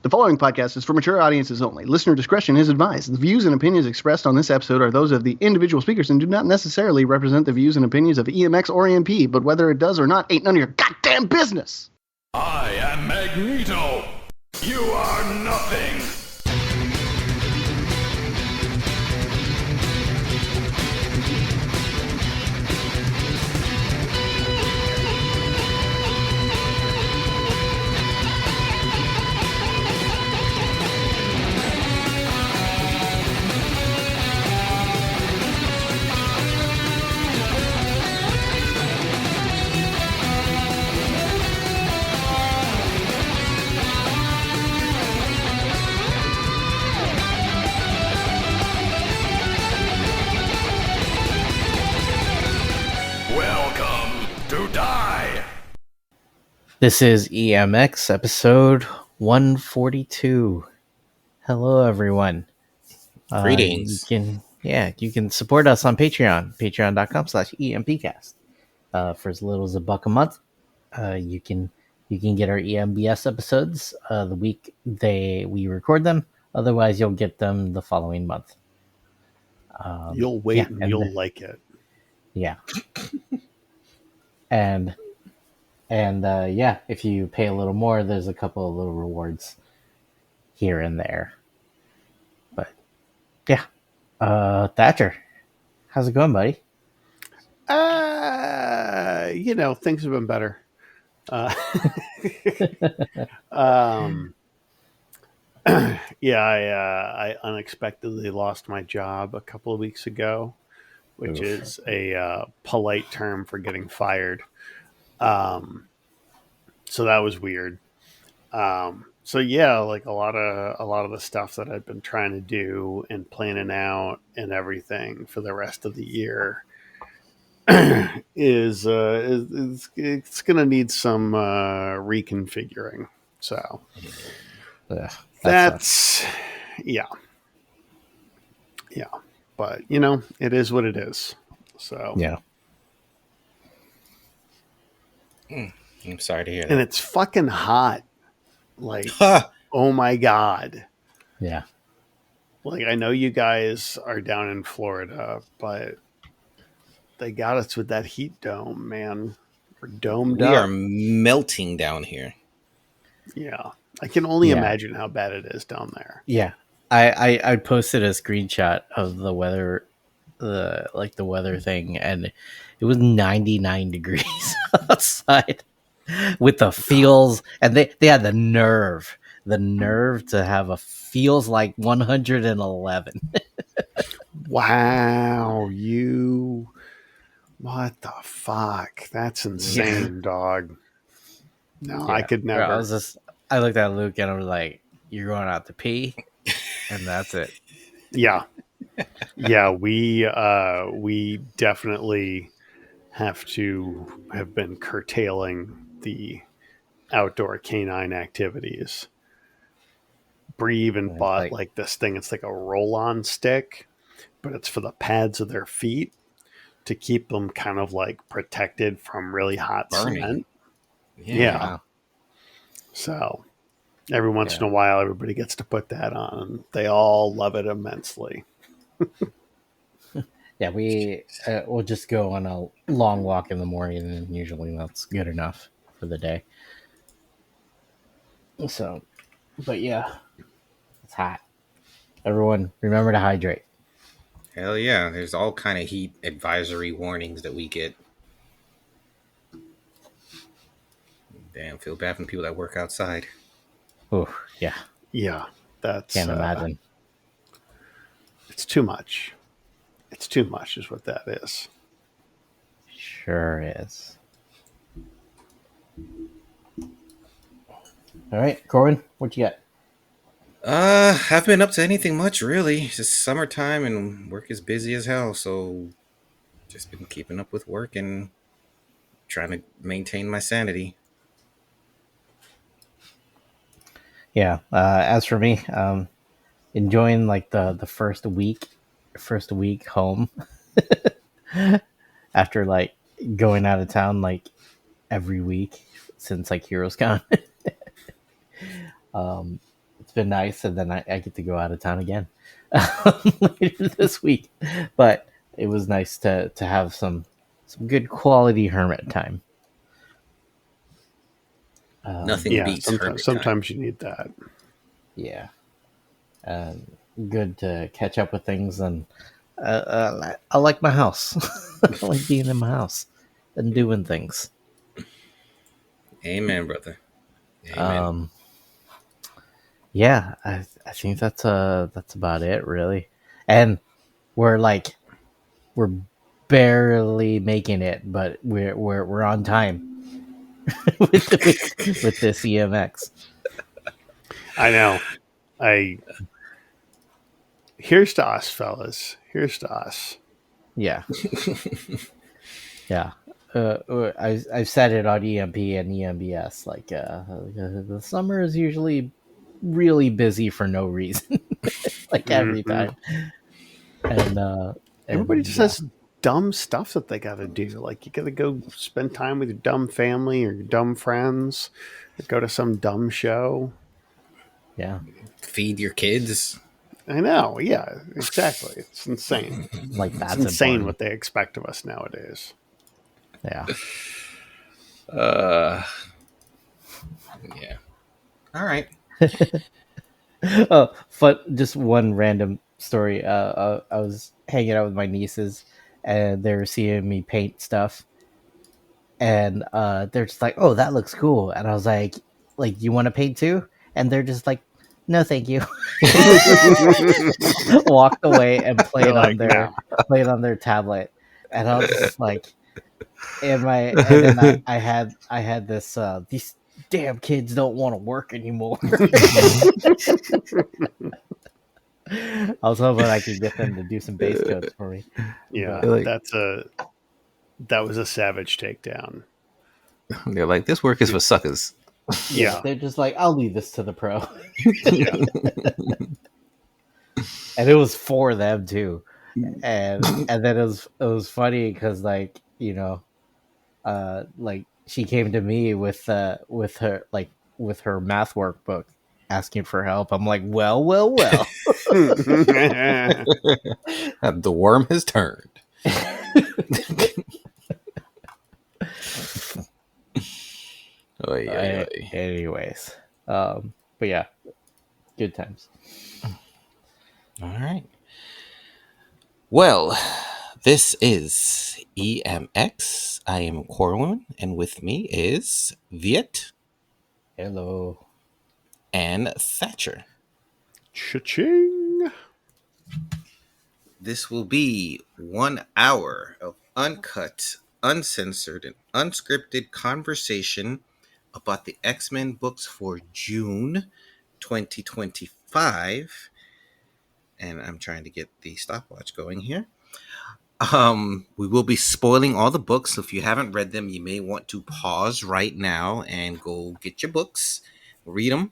The following podcast is for mature audiences only. Listener discretion is advised. The views and opinions expressed on this episode are those of the individual speakers and do not necessarily represent the views and opinions of EMX or EMP, but whether it does or not ain't none of your goddamn business. I am Magneto. You are nothing. This is EMX episode 142. Hello, everyone. Greetings. You can support us on Patreon, patreon.com/EMPcast. For as little as $1 a month, you can get our EMBS episodes the week we record them. Otherwise, you'll get them the following month. You'll wait and you'll like it. Yeah. And if you pay a little more, there's a couple of little rewards here and there. But yeah, Thatcher, how's it going, buddy? Things have been better. I unexpectedly lost my job a couple of weeks ago, which is a polite term for getting fired. So that was weird. Like a lot of the stuff that I've been trying to do and planning out and everything for the rest of the year is it's going to need some reconfiguring. So that's yeah. But it is what it is. So yeah. I'm sorry to hear that. And it's fucking hot. Like, oh my God. Yeah. Like, I know you guys are down in Florida, but they got us with that heat dome, man. We're domed up. We are melting down here. Yeah. I can only imagine how bad it is down there. Yeah. I posted a screenshot of the weather, the weather thing, and it was 99 degrees outside. With the feels, and they had the nerve to have a feels like 111. Wow, what the fuck? That's insane, dog. No, yeah. I could never. I looked at Luke and I was like, "You're going out to pee," and that's it. Yeah, we definitely have been curtailing the outdoor canine activities. Bree even bought like this thing. It's like a roll-on stick, but it's for the pads of their feet to keep them kind of like protected from really hot cement. Yeah. So every once in a while, everybody gets to put that on. They all love it immensely. Yeah, we'll just go on a long walk in the morning, and usually that's good enough for the day. So, but yeah, it's hot. Everyone, remember to hydrate. Hell yeah, there's all kind of heat advisory warnings that we get. Damn, feel bad for people that work outside. Oh, yeah. Yeah, that's... Can't imagine. It's too much. It's too much is what that is. Sure is. All right, Corwin, what you got? Haven't been up to anything much, really. It's just summertime and work is busy as hell, so just been keeping up with work and trying to maintain my sanity. Yeah, as for me, enjoying like the first week home after like going out of town like every week since like HeroesCon. it's been nice, and then I get to go out of town again later this week. But it was nice to have some good quality hermit time. Nothing Yeah, beats hermit time. sometimes you need that. Yeah, good to catch up with things, and I like my house. I like being in my house and doing things. Amen, brother. Amen. Yeah, I think that's about it, really. And we're barely making it, but we're on time with this EMX. I know. Here's to us, fellas. Here's to us. Yeah, yeah. I've said it on EMP and EMBS. The summer is usually really busy for no reason, like every time. And everybody just has dumb stuff that they got to do. Like you got to go spend time with your dumb family or your dumb friends, or go to some dumb show. Yeah, feed your kids. I know. Yeah, exactly. It's insane. Like that's it's insane important. what they expect of us nowadays. Yeah. Yeah. All right. Oh, but just one random story. I was hanging out with my nieces, and they were seeing me paint stuff, and they're just like, "Oh, that looks cool," and I was like, you want to paint too?" And they're just like, "No, thank you." Walked away and played on their tablet, and I was just like, And then I had this these damn kids don't want to work anymore. I was hoping I could get them to do some base coats for me. Yeah, that was a savage takedown. They're like, this work is for suckers. Yeah. They're just like, I'll leave this to the pro. And it was for them too. And then it was funny because like she came to me with her math workbook asking for help. I'm like, well. The worm has turned. Anyways, but yeah, good times. All right. Well, this is EMX. I am Corwin, and with me is Viet. Hello. And Thatcher. Cha-ching. This will be 1 hour of uncut, uncensored, and unscripted conversation about the X-Men books for June 2025. And I'm trying to get the stopwatch going here. We will be spoiling all the books. So if you haven't read them, you may want to pause right now and go get your books, read them,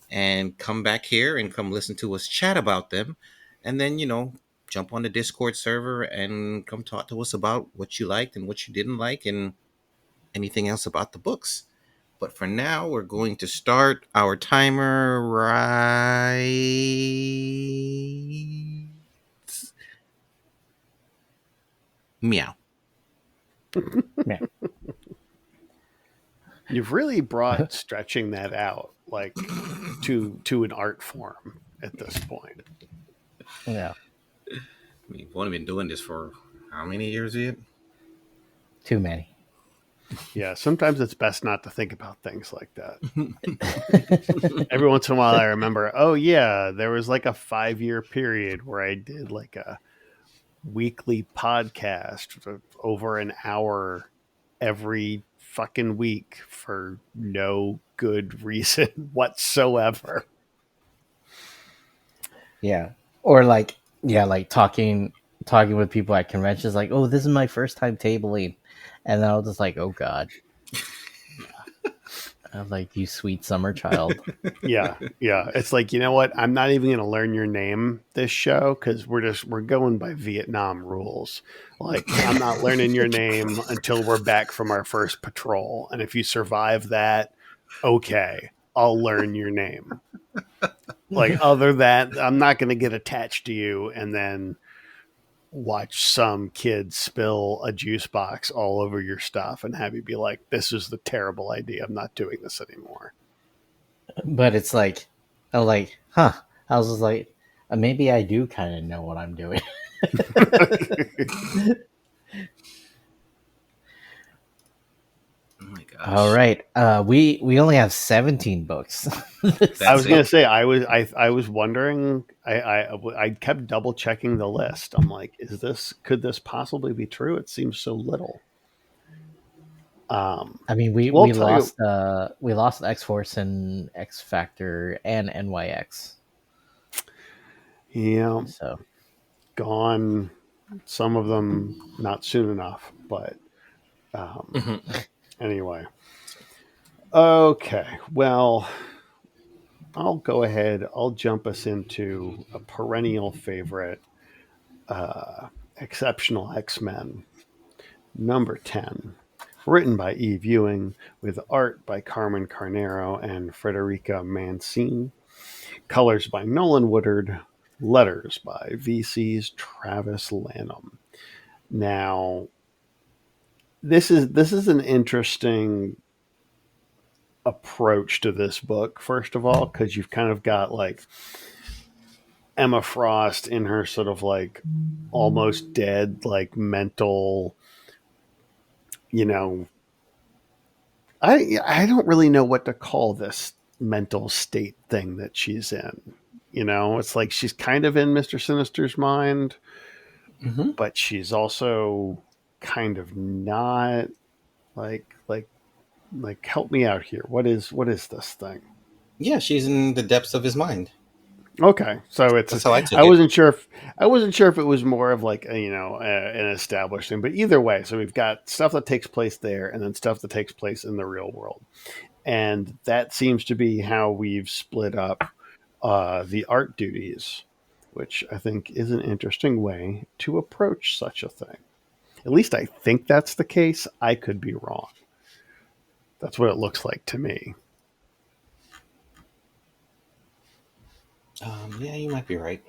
and come back here and come listen to us chat about them. And then, jump on the Discord server and come talk to us about what you liked and what you didn't like and anything else about the books. But for now, we're going to start our timer right meow. Meow. You've really brought stretching that out like to an art form at this point. Yeah. We've only been doing this for how many years yet? Too many. Yeah, sometimes it's best not to think about things like that. Every once in a while I remember, oh yeah, there was like a 5-year period where I did like a weekly podcast over an hour every fucking week for no good reason whatsoever. Yeah. Or like talking with people at conventions, like, oh, this is my first time tabling. And then I was just like, oh God. I'm like, you sweet summer child. Yeah. It's like, you know what? I'm not even going to learn your name this show because we're going by Vietnam rules. Like, I'm not learning your name until we're back from our first patrol. And if you survive that, okay, I'll learn your name. Like, other than I'm not going to get attached to you and then watch some kid spill a juice box all over your stuff and have you be like, this is the terrible idea. I'm not doing this anymore. But it's like, I'm like, huh? I was just like, maybe I do kind of know what I'm doing. Oh my gosh. All right, we only have 17 books. I was it. going to say, I was wondering, I kept double checking the list. I'm like, could this possibly be true? It seems so little. I mean, we Well, we lost X Force and X Factor and NYX. Yeah, So gone. Some of them not soon enough, but anyway. Okay, well, I'll go ahead. I'll jump us into a perennial favorite, Exceptional X-Men, number 10, written by Eve Ewing, with art by Carmen Carnero and Frederica Mancini, colors by Nolan Woodard, letters by VC's Travis Lanham. Now, this is an interesting approach to this book, first of all, because you've kind of got like Emma Frost in her sort of like almost dead, like mental, you know, I don't really know what to call this mental state thing that she's in. You know, it's like she's kind of in Mr. Sinister's mind, but she's also kind of not. Like help me out here. What is this thing? Yeah, she's in the depths of his mind. Okay, so That's how I took I it. wasn't sure if it was more of like an established thing, but either way, so we've got stuff that takes place there, and then stuff that takes place in the real world, and that seems to be how we've split up the art duties, which I think is an interesting way to approach such a thing. At least I think that's the case. I could be wrong. That's what it looks like to me. Yeah, you might be right.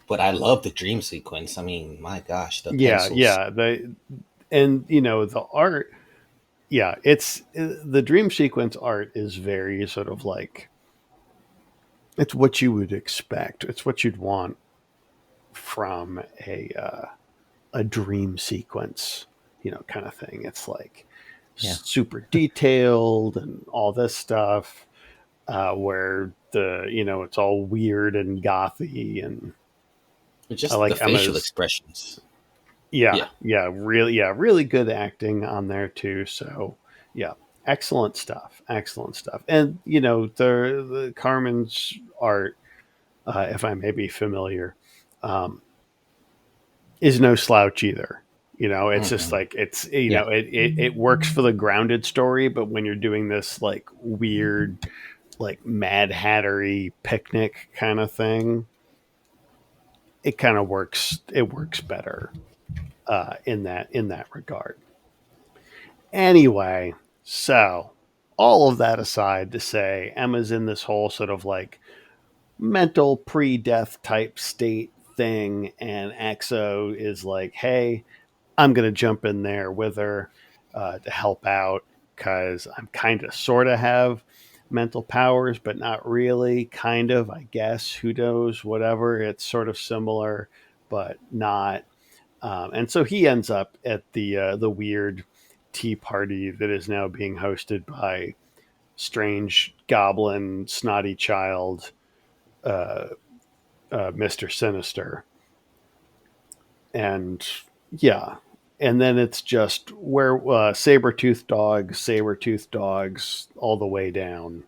But I love the dream sequence. I mean, my gosh, the Yeah, pencils. yeah. The art. Yeah, it's the dream sequence art is very sort of like it's what you would expect. It's what you'd want from a dream sequence, kind of thing. It's like yeah, super detailed and all this stuff, where it's all weird and gothy, and I Just the like facial Emma's. expressions. Yeah, Yeah. really good acting on there too. So yeah, excellent stuff, excellent stuff. And the Carmen's art, if I may be familiar, um, is no slouch either. It's just Mm-mm. like it's yeah, it works for the grounded story, but when you're doing this like weird, like Mad Hattery picnic kind of thing, it kind of works. It works better in that regard. Anyway, so all of that aside to say, Emma's in this whole sort of like mental pre-death type state thing, and Axo is like, "Hey, I'm gonna jump in there with her to help out because I'm kind of sort of have mental powers, but not really. Kind of, I guess. Who knows? Whatever. It's sort of similar, but not." And so he ends up at the weird tea party that is now being hosted by strange goblin snotty child, uh, Mr. Sinister, and yeah, and then it's just where saber tooth dogs all the way down,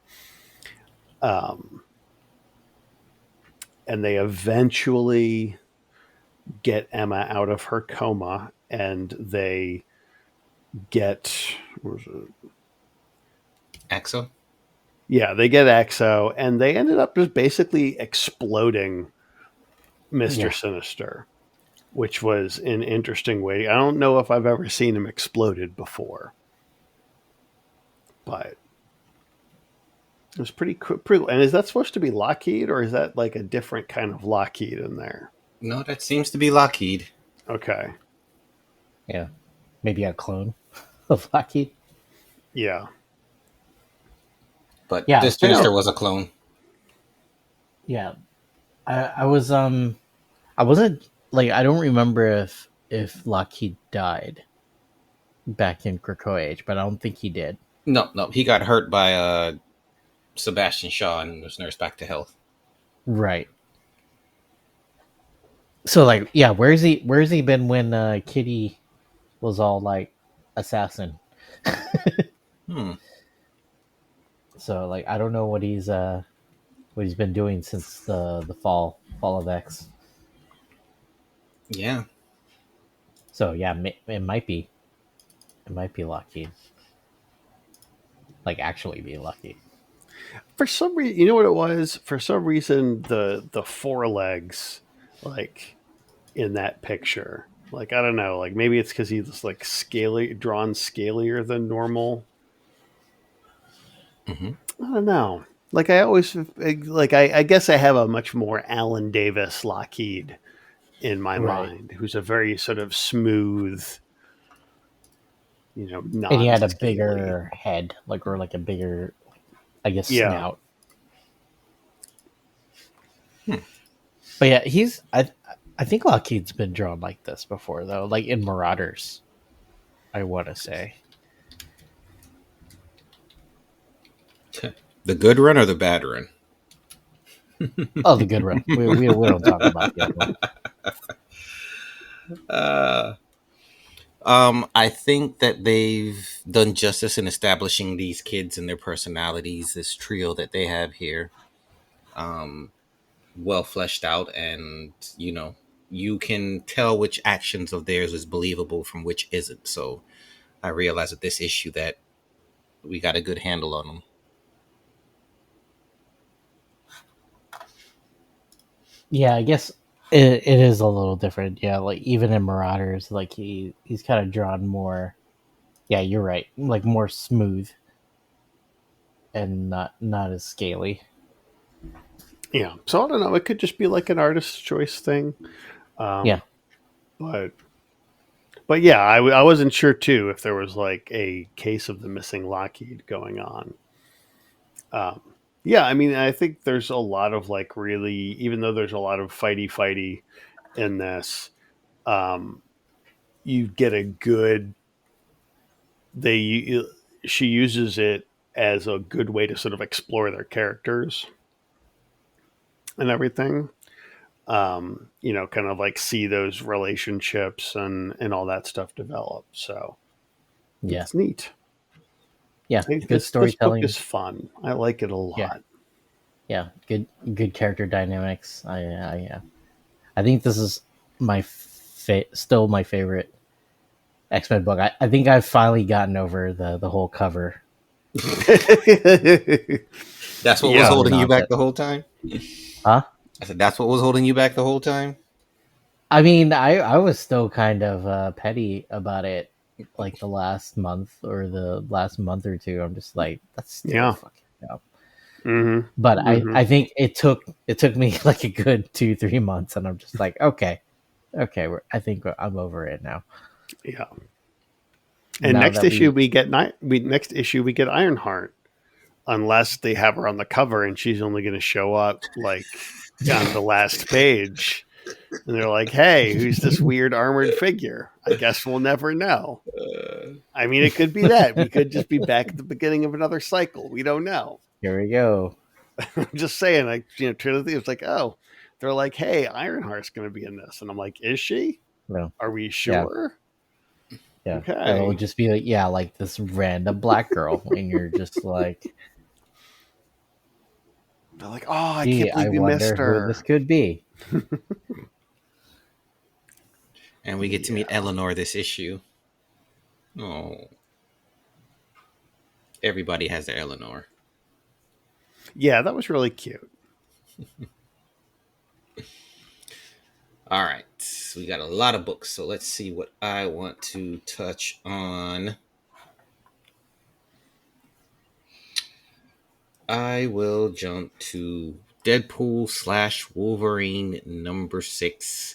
um, and they eventually get Emma out of her coma, and they get Axel? yeah, they get Exo, and they ended up just basically exploding Mister yeah. Sinister, which was an interesting way. I don't know if I've ever seen him exploded before, but It was pretty. And is that supposed to be Lockheed, or is that like a different kind of Lockheed in there? No, that seems to be Lockheed. Okay. Yeah, maybe a clone of Lockheed. Yeah. But Yeah, this Sinister was a clone. Yeah, I was I wasn't like I don't remember if Lockheed died back in Krakoa Age, but I don't think he did. No, he got hurt by Sebastian Shaw and was nursed back to health. Right. So like, yeah, where's he been when Kitty was all like assassin? So like, I don't know what he's been doing since the fall of X. Yeah. So yeah, it might be Lockheed. Like actually be Lockheed. For some reason, you know what it was? For some reason, the forelegs, like in that picture, like I don't know, like maybe it's because he's like drawn scalier than normal. Mm-hmm. I don't know. Like I always like I guess I have a much more Alan Davis Lockheed in my mind, who's a very sort of smooth, And he had a non-scaly. bigger head, like or like a bigger, I guess, Yeah. snout. But yeah, I think Lockheed's been drawn like this before though, like in Marauders. I want to say The good run or the bad run? the good run. We don't talk about the other one. I think that they've done justice in establishing these kids and their personalities. This trio that they have here, well fleshed out, and you can tell which actions of theirs is believable from which isn't. So I realized with this issue that we got a good handle on them. Yeah, I guess it is a little different. Yeah, like even in Marauders, like he's kind of drawn more. Yeah, you're right. Like more smooth and not as scaly. Yeah. So I don't know. It could just be like an artist's choice thing. Yeah. But yeah, I wasn't sure too if there was like a case of the missing Lockheed going on. Yeah, I mean, I think there's a lot of like really, even though there's a lot of fighty in this, you get a good. She uses it as a good way to sort of explore their characters and everything. Kind of like see those relationships and all that stuff develop. So Yeah. it's neat. Yeah. Good Good storytelling. This book is fun. I like it a lot. Yeah. Yeah. Good character dynamics. I think this is still my favorite X-Men book. I think I've finally gotten over the whole cover. That's what was holding you back the whole time? Huh? I said, that's what was holding you back the whole time? I mean, I was still kind of petty about it, like the last month or the last month or two. I'm just like, that's still fucking up. Mm-hmm. But I think it took me like a good 2-3 months, and I'm just like, okay, I think I'm over it now. Yeah. And Now next issue we get Ironheart, unless they have her on the cover and she's only going to show up like on the last page, and they're like, "Hey, who's this weird armored figure?" I guess we'll never know. I mean, it could be that we could just be back at the beginning of another cycle. We don't know. Here we go. I'm just saying, like, Trinity was like, "Oh, they're like, hey, Ironheart's going to be in this," and I'm like, "Is she? No. Are we sure?" Yeah. Okay. It'll just be like, like this random black girl, and you're just like, they're like, "Oh, I can't believe you wonder missed her." who this could be. And we get to meet Eleanor this issue. Oh. Everybody has their Eleanor. Yeah, that was really cute. All right. We got a lot of books, so let's see what I want to touch on. I will jump to Deadpool / Wolverine #6,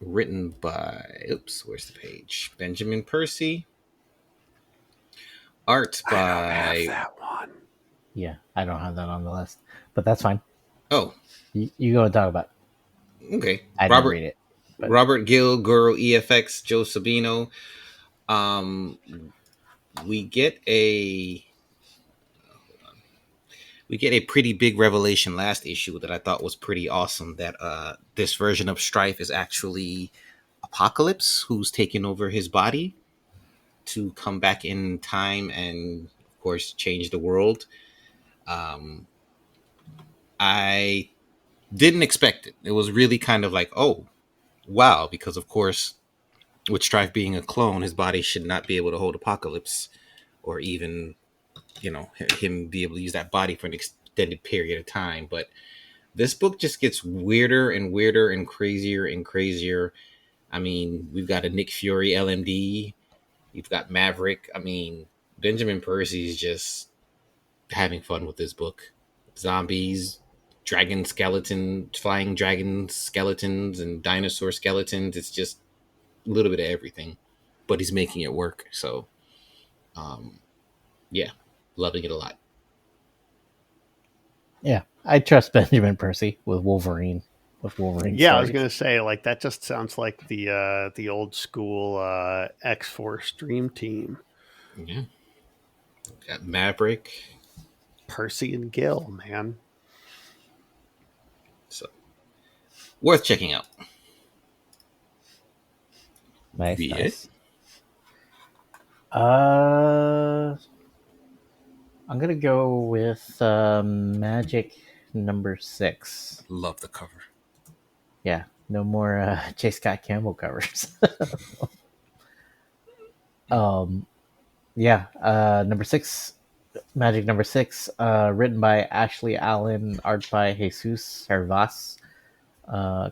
written by, where's the page? Benjamin Percy. Art I don't have by, that one. Yeah, I don't have that on the list, but that's fine. oh, You go and talk about it. okay. I didn't read it. But Robert Gill, Guru EFX, Joe Sabino. Um, we get a pretty big revelation last issue that I thought was pretty awesome. That this version of Strife is actually Apocalypse, who's taken over his body to come back in time and, of course, change the world. I didn't expect it. It was really kind of like, oh, wow, because of course, with Strife being a clone, his body should not be able to hold Apocalypse, or even, him be able to use that body for an extended period of time. But this book just gets weirder and weirder and crazier and crazier. I mean, we've got a Nick Fury LMD. You've got Maverick. I mean, Benjamin Percy's just having fun with this book. Zombies, flying dragon skeletons, and dinosaur skeletons. It's just a little bit of everything, but he's making it work. So, yeah, loving it a lot. yeah, I trust Benjamin Percy with Wolverine. Yeah, I was gonna say, like, that just sounds like the old school X-Force Dream Team. Yeah, got Maverick, Percy and Gill, man. so worth checking out. Nice, Yeah. nice. I'm gonna go with Magik #6. Love the cover. Yeah, no more J. Scott Campbell covers. Yeah, #6, Magik #6, written by Ashley Allen, art by Jesus Hervas,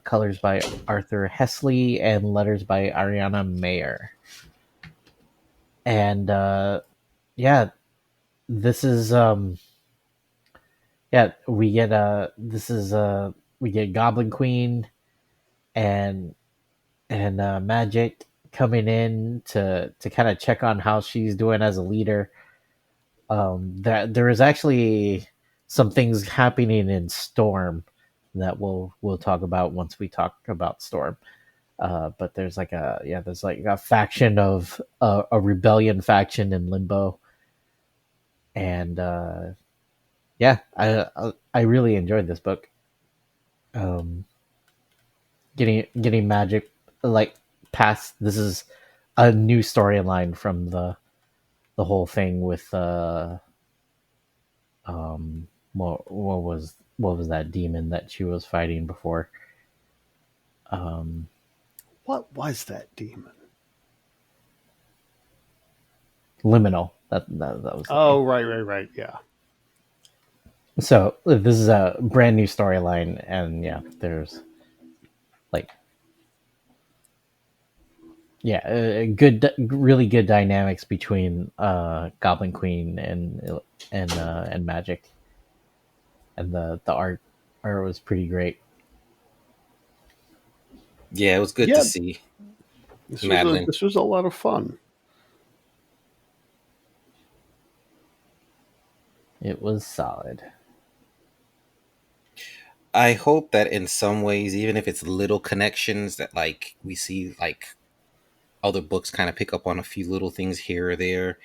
colors by Arthur Hesley, and letters by Ariana Mayer. And yeah, this is we get Goblin Queen and Magik coming in to kind of check on how she's doing as a leader. That there is actually some things happening in Storm that we'll talk about once we talk about Storm. But there's like a faction of a rebellion faction in Limbo, and I really enjoyed this book. Getting Magik like past, this is a new storyline from the whole thing with what was that demon that she was fighting before? What was that demon? Liminal. That was. Oh, right. Yeah. So this is a brand new storyline, and yeah, there's like, really good dynamics between Goblin Queen and Magik, and the art was pretty great. Yeah, it was good to see. This was a lot of fun. It was solid. I hope that in some ways, even if it's little connections, that like we see like other books kind of pick up on a few little things here or there.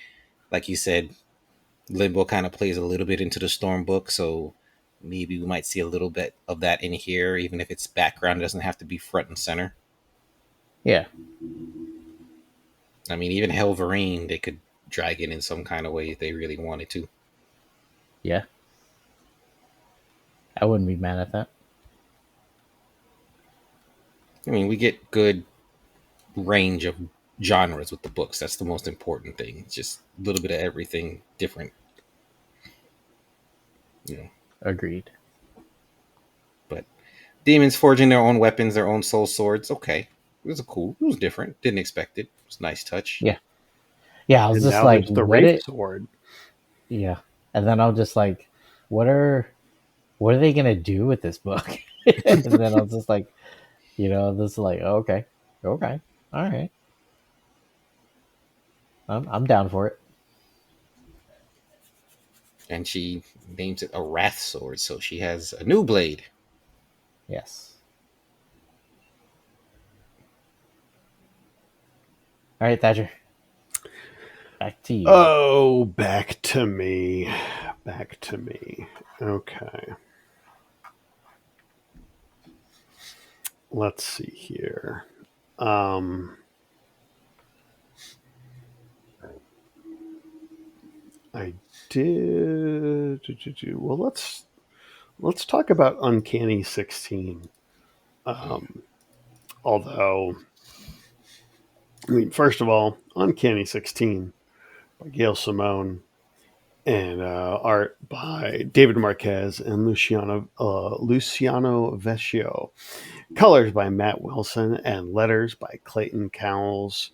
Like you said, Limbo kind of plays a little bit into the Storm book, so maybe we might see a little bit of that in here, even if it's background. It doesn't have to be front and center. Yeah. I mean, even Hellverine, they could drag it in some kind of way if they really wanted to. Yeah. I wouldn't be mad at that. I mean, we get good range of genres with the books. That's the most important thing. It's just a little bit of everything different. Agreed. But demons forging their own weapons, their own soul swords. Okay. It was different. Didn't expect it. It was a nice touch. Yeah. Yeah, I was And just now like, there's the what Wraith Sword. Yeah. And then I'm just like, what are they gonna do with this book? And then I'm just like, this is like, okay, all right, I'm down for it. And she names it a wrath sword, so she has a new blade. Yes. All right, Thatcher. Back to you. Oh, back to me. Back to me. Okay. Let's see here. I did. Well, let's talk about Uncanny 16. Although, I mean, first of all, Uncanny 16 by Gail Simone and art by David Marquez and Luciano Vecchio. Colors by Matt Wilson and letters by Clayton Cowles,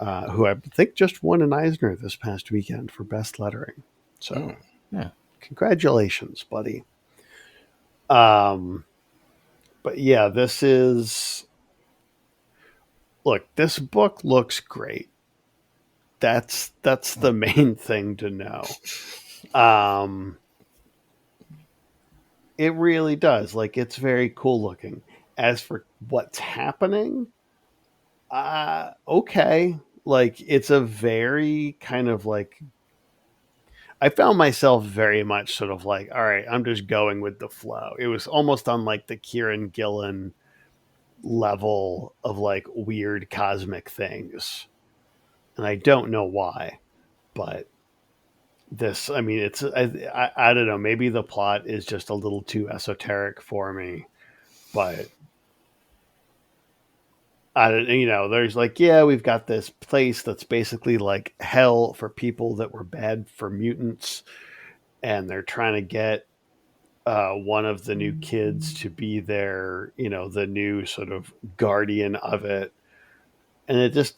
who I think just won an Eisner this past weekend for best lettering. So, Yeah. congratulations, buddy. But yeah, this book looks great. That's the main thing to know. It really does. Like, it's very cool looking. As for what's happening, okay. Like, it's a very kind of like, I found myself very much sort of like, all right, I'm just going with the flow. It was almost on like the Kieran Gillen level of like weird cosmic things. And I don't know why, but I mean, I don't know. Maybe the plot is just a little too esoteric for me, but I don't, there's like, yeah, we've got this place that's basically like hell for people that were bad for mutants, and they're trying to get one of the new kids to be the new sort of guardian of it. And it just,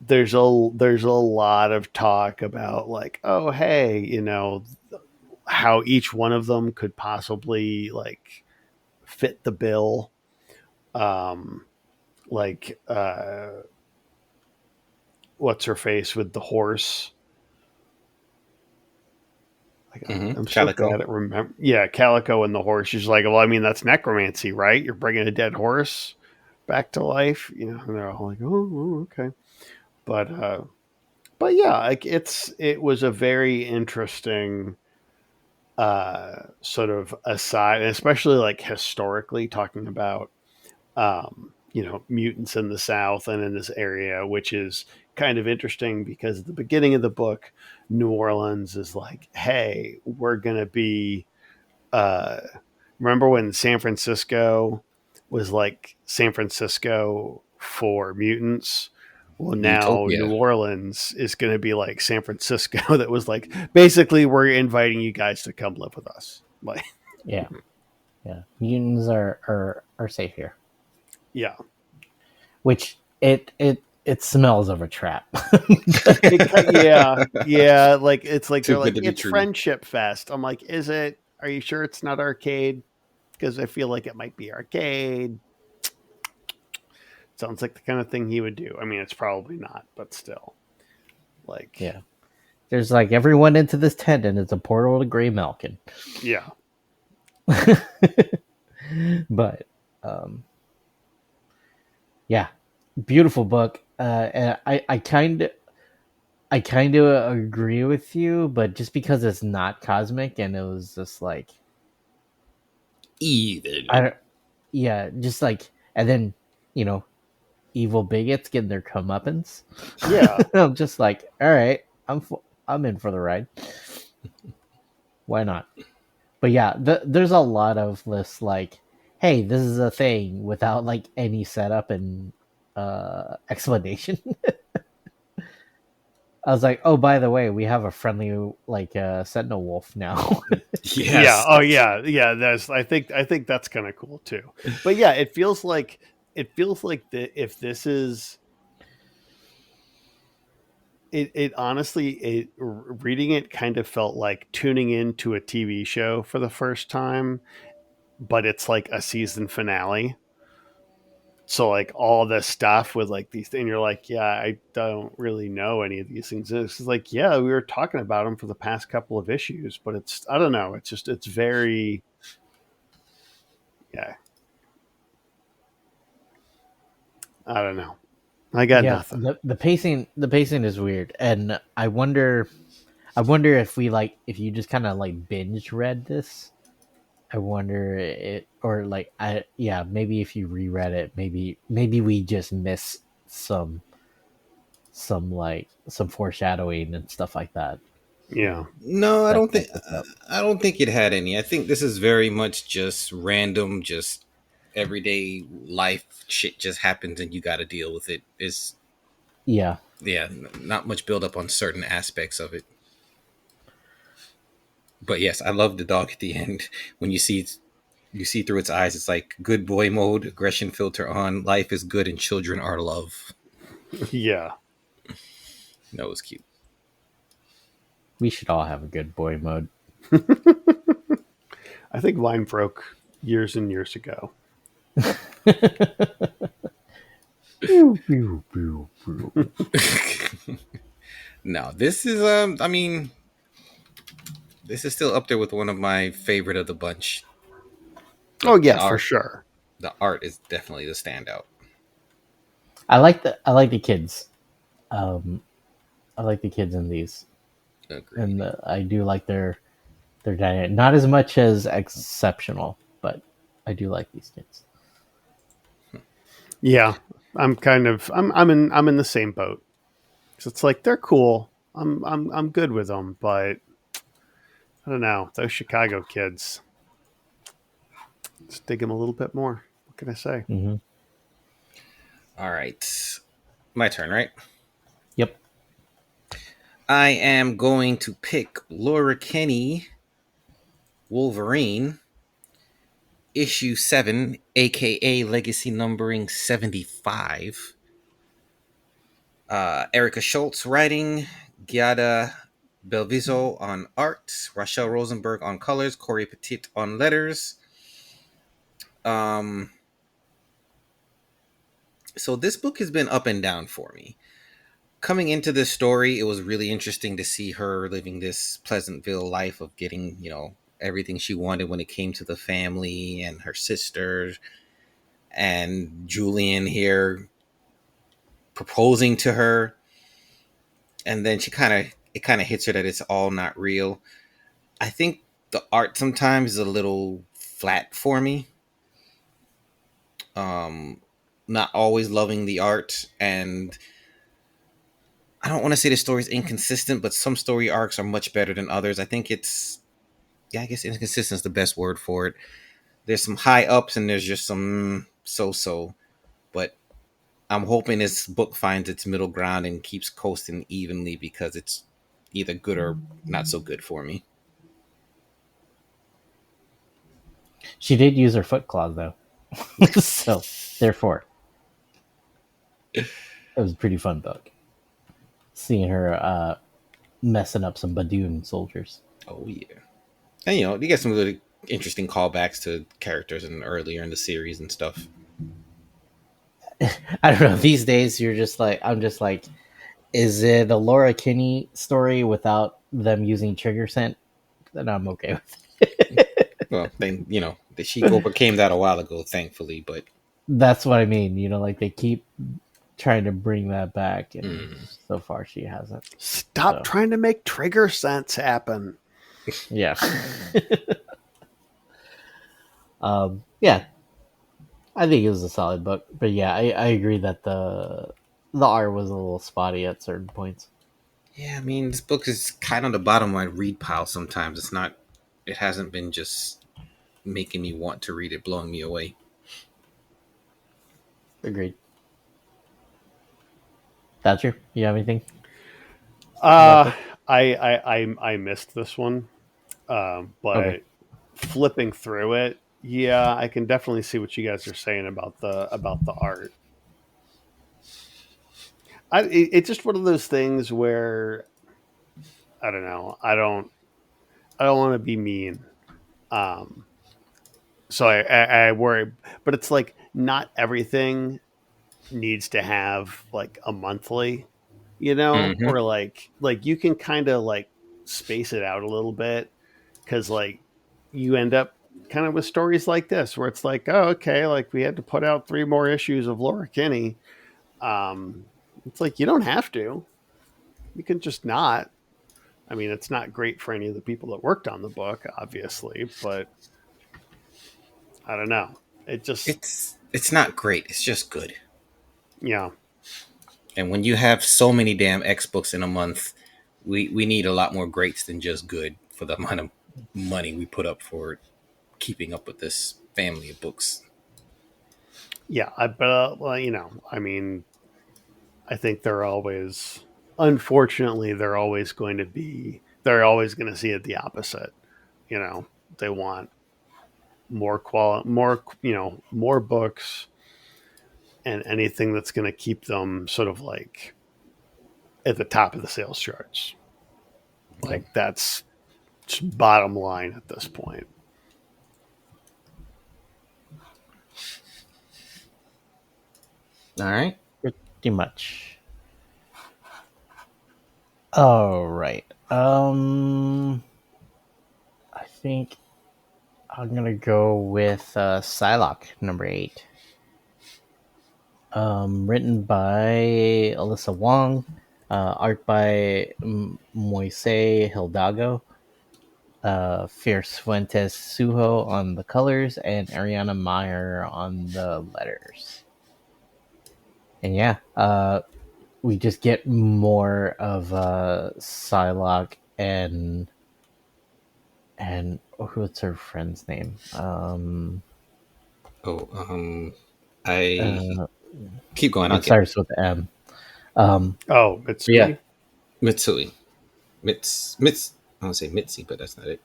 there's a lot of talk about like, oh, hey, how each one of them could possibly like fit the bill. Like, what's her face with the horse? Like, I'm so Calico. bad at remember. Yeah, Calico and the horse. She's like, well, I mean, that's necromancy, right? You're bringing a dead horse back to life, and they're all like, oh, okay. But yeah, like it was a very interesting sort of aside, especially like historically talking about mutants in the South and in this area, which is kind of interesting because at the beginning of the book, New Orleans is like, hey, we're going to be, remember when San Francisco was like San Francisco for mutants? Well, now Utopia. New Orleans is going to be like San Francisco. That was like, basically, we're inviting you guys to come live with us. Like, Yeah. Mutants are safe here. yeah. Which it smells of a trap. Yeah. Like, it's like, Too they're like, good to be it's true. Friendship Fest. I'm like, is it? Are you sure it's not arcade? Because I feel like it might be arcade. Sounds like the kind of thing he would do. I mean, it's probably not, but still. Like, Yeah. There's like everyone into this tent and it's a portal to Grey Malkin. yeah. But yeah, beautiful book. And I kind of agree with you, but just because it's not cosmic and it was just like Either. just like, and then evil bigots getting their comeuppance. Yeah. I'm just like, all right, I'm in for the ride. Why not? But yeah, there's a lot of this like, hey, this is a thing without like any setup and explanation. I was like, oh, by the way, we have a friendly like sentinel wolf now. Yes. Yeah. Oh yeah. Yeah. I think that's kind of cool too. But yeah, it feels like if this is it honestly, reading it kind of felt like tuning into a TV show for the first time, but it's like a season finale. So like all this stuff with like these things, you're like, yeah, I don't really know any of these things. It's like, yeah, we were talking about them for the past couple of issues, but it's, I don't know, it's just, it's very, yeah, I don't know. I got nothing. The pacing is weird, and I wonder if we like if you just kind of like binge read this. I wonder it, or like maybe if you reread it, maybe we just miss some foreshadowing and stuff like that. Yeah. No, I That don't think. sets us up. I don't think it had any. I think this is very much just random, just everyday life shit just happens and you got to deal with it. It's Yeah, not much build up on certain aspects of it. But yes, I love the dog at the end when you see through its eyes. It's like good boy mode, aggression filter on. Life is good and children are love. Yeah. That was cute. we should all have a good boy mode. I think mine broke years and years ago. No, this is I mean, this is still up there with one of my favorite of the bunch. Oh yeah, The for sure. The art is definitely the standout. I like the kids. I like the kids in these, Agreed. and I do like their dynamic. Not as much as Exceptional, but I do like these kids. Yeah, I'm kind of I'm in the same boat. So it's like they're cool. I'm good with them, but I don't know, those Chicago kids. Just dig them a little bit more. What can I say? Mm-hmm. All right, my turn, right? Yep. I am going to pick Laura Kinney, Wolverine, issue 7, aka Legacy numbering 75. Erica Schultz writing, Giada Belviso on art, Rachel Rosenberg on colors, Corey Petit on letters. So this book has been up and down for me. Coming into this story, it was really interesting to see her living this Pleasantville life of getting, everything she wanted when it came to the family and her sister, and Julian here proposing to her. And then it kind of hits her that it's all not real. I think the art sometimes is a little flat for me. Not always loving the art, and I don't want to say the story's inconsistent, but some story arcs are much better than others. I think I guess inconsistent is the best word for it. There's some high ups and there's just some so-so, but I'm hoping this book finds its middle ground and keeps coasting evenly because it's either good or not so good for me. She did use her foot claws though, so therefore, it was a pretty fun book. Seeing her messing up some Badoon soldiers. Oh yeah, and you get some really interesting callbacks to characters and earlier in the series and stuff. I don't know. These days, I'm just like, is it a Laura Kinney story without them using trigger scent? Then I'm okay with it. Well, then the She overcame that a while ago, thankfully. But that's what I mean. Like they keep trying to bring that back, and so far she hasn't. Stop trying to make trigger sense happen. Yeah. Yeah. I think it was a solid book, but yeah, I agree that the art was a little spotty at certain points. Yeah, I mean, this book is kind of on the bottom of my read pile sometimes. It hasn't been just making me want to read it, blowing me away. Agreed. Thatcher, you have anything? I missed this one, but Okay. Flipping through it, yeah, I can definitely see what you guys are saying about the art. It's just one of those things where I don't know. I don't want to be mean. Um, so I worry, but it's like not everything needs to have like a monthly, Hmm. or like you can kind of like space it out a little bit because like you end up kind of with stories like this where it's like, oh, okay, like we had to put out 3 more issues of Laura Kinney. Um, it's like you don't have to. You can just not. I mean, it's not great for any of the people that worked on the book, obviously, but I don't know. It just, It's not great. It's just good. yeah, And when you have so many damn X books in a month, we need a lot more greats than just good for the amount of money we put up for keeping up with this family of books. yeah. But well, I mean, I think they're always, unfortunately, they're always going to see it the opposite. You know, they want more quality, more books, and anything that's going to keep them sort of like at the top of the sales charts. Yep. Like that's bottom line at this point. All right. Pretty much. All right. I think I'm gonna go with Psylocke number 8. Written by Alyssa Wong, art by Moise Hildago, Fierce Fuentes Suho on the colors, and Ariana Meyer on the letters. And yeah, we just get more of Psylocke and what's her friend's name? I Uh, keep going. I'll it get starts with M. Um, Oh, yeah, Mitsui. Mitsui. Mits. I want to say Mitzi, but that's not it.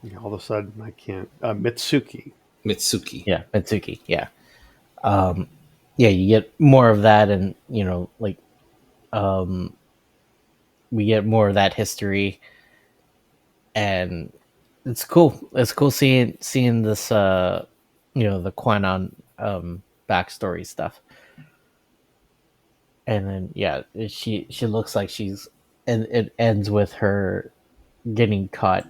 Yeah, all of a sudden, I can't. Mitsuki. Mitsuki. yeah, Mitsuki. Yeah, yeah, you get more of that, and like um, we get more of that history, and it's cool. It's cool seeing this, the Quanon backstory stuff, and then yeah, she looks like she's, and it ends with her getting caught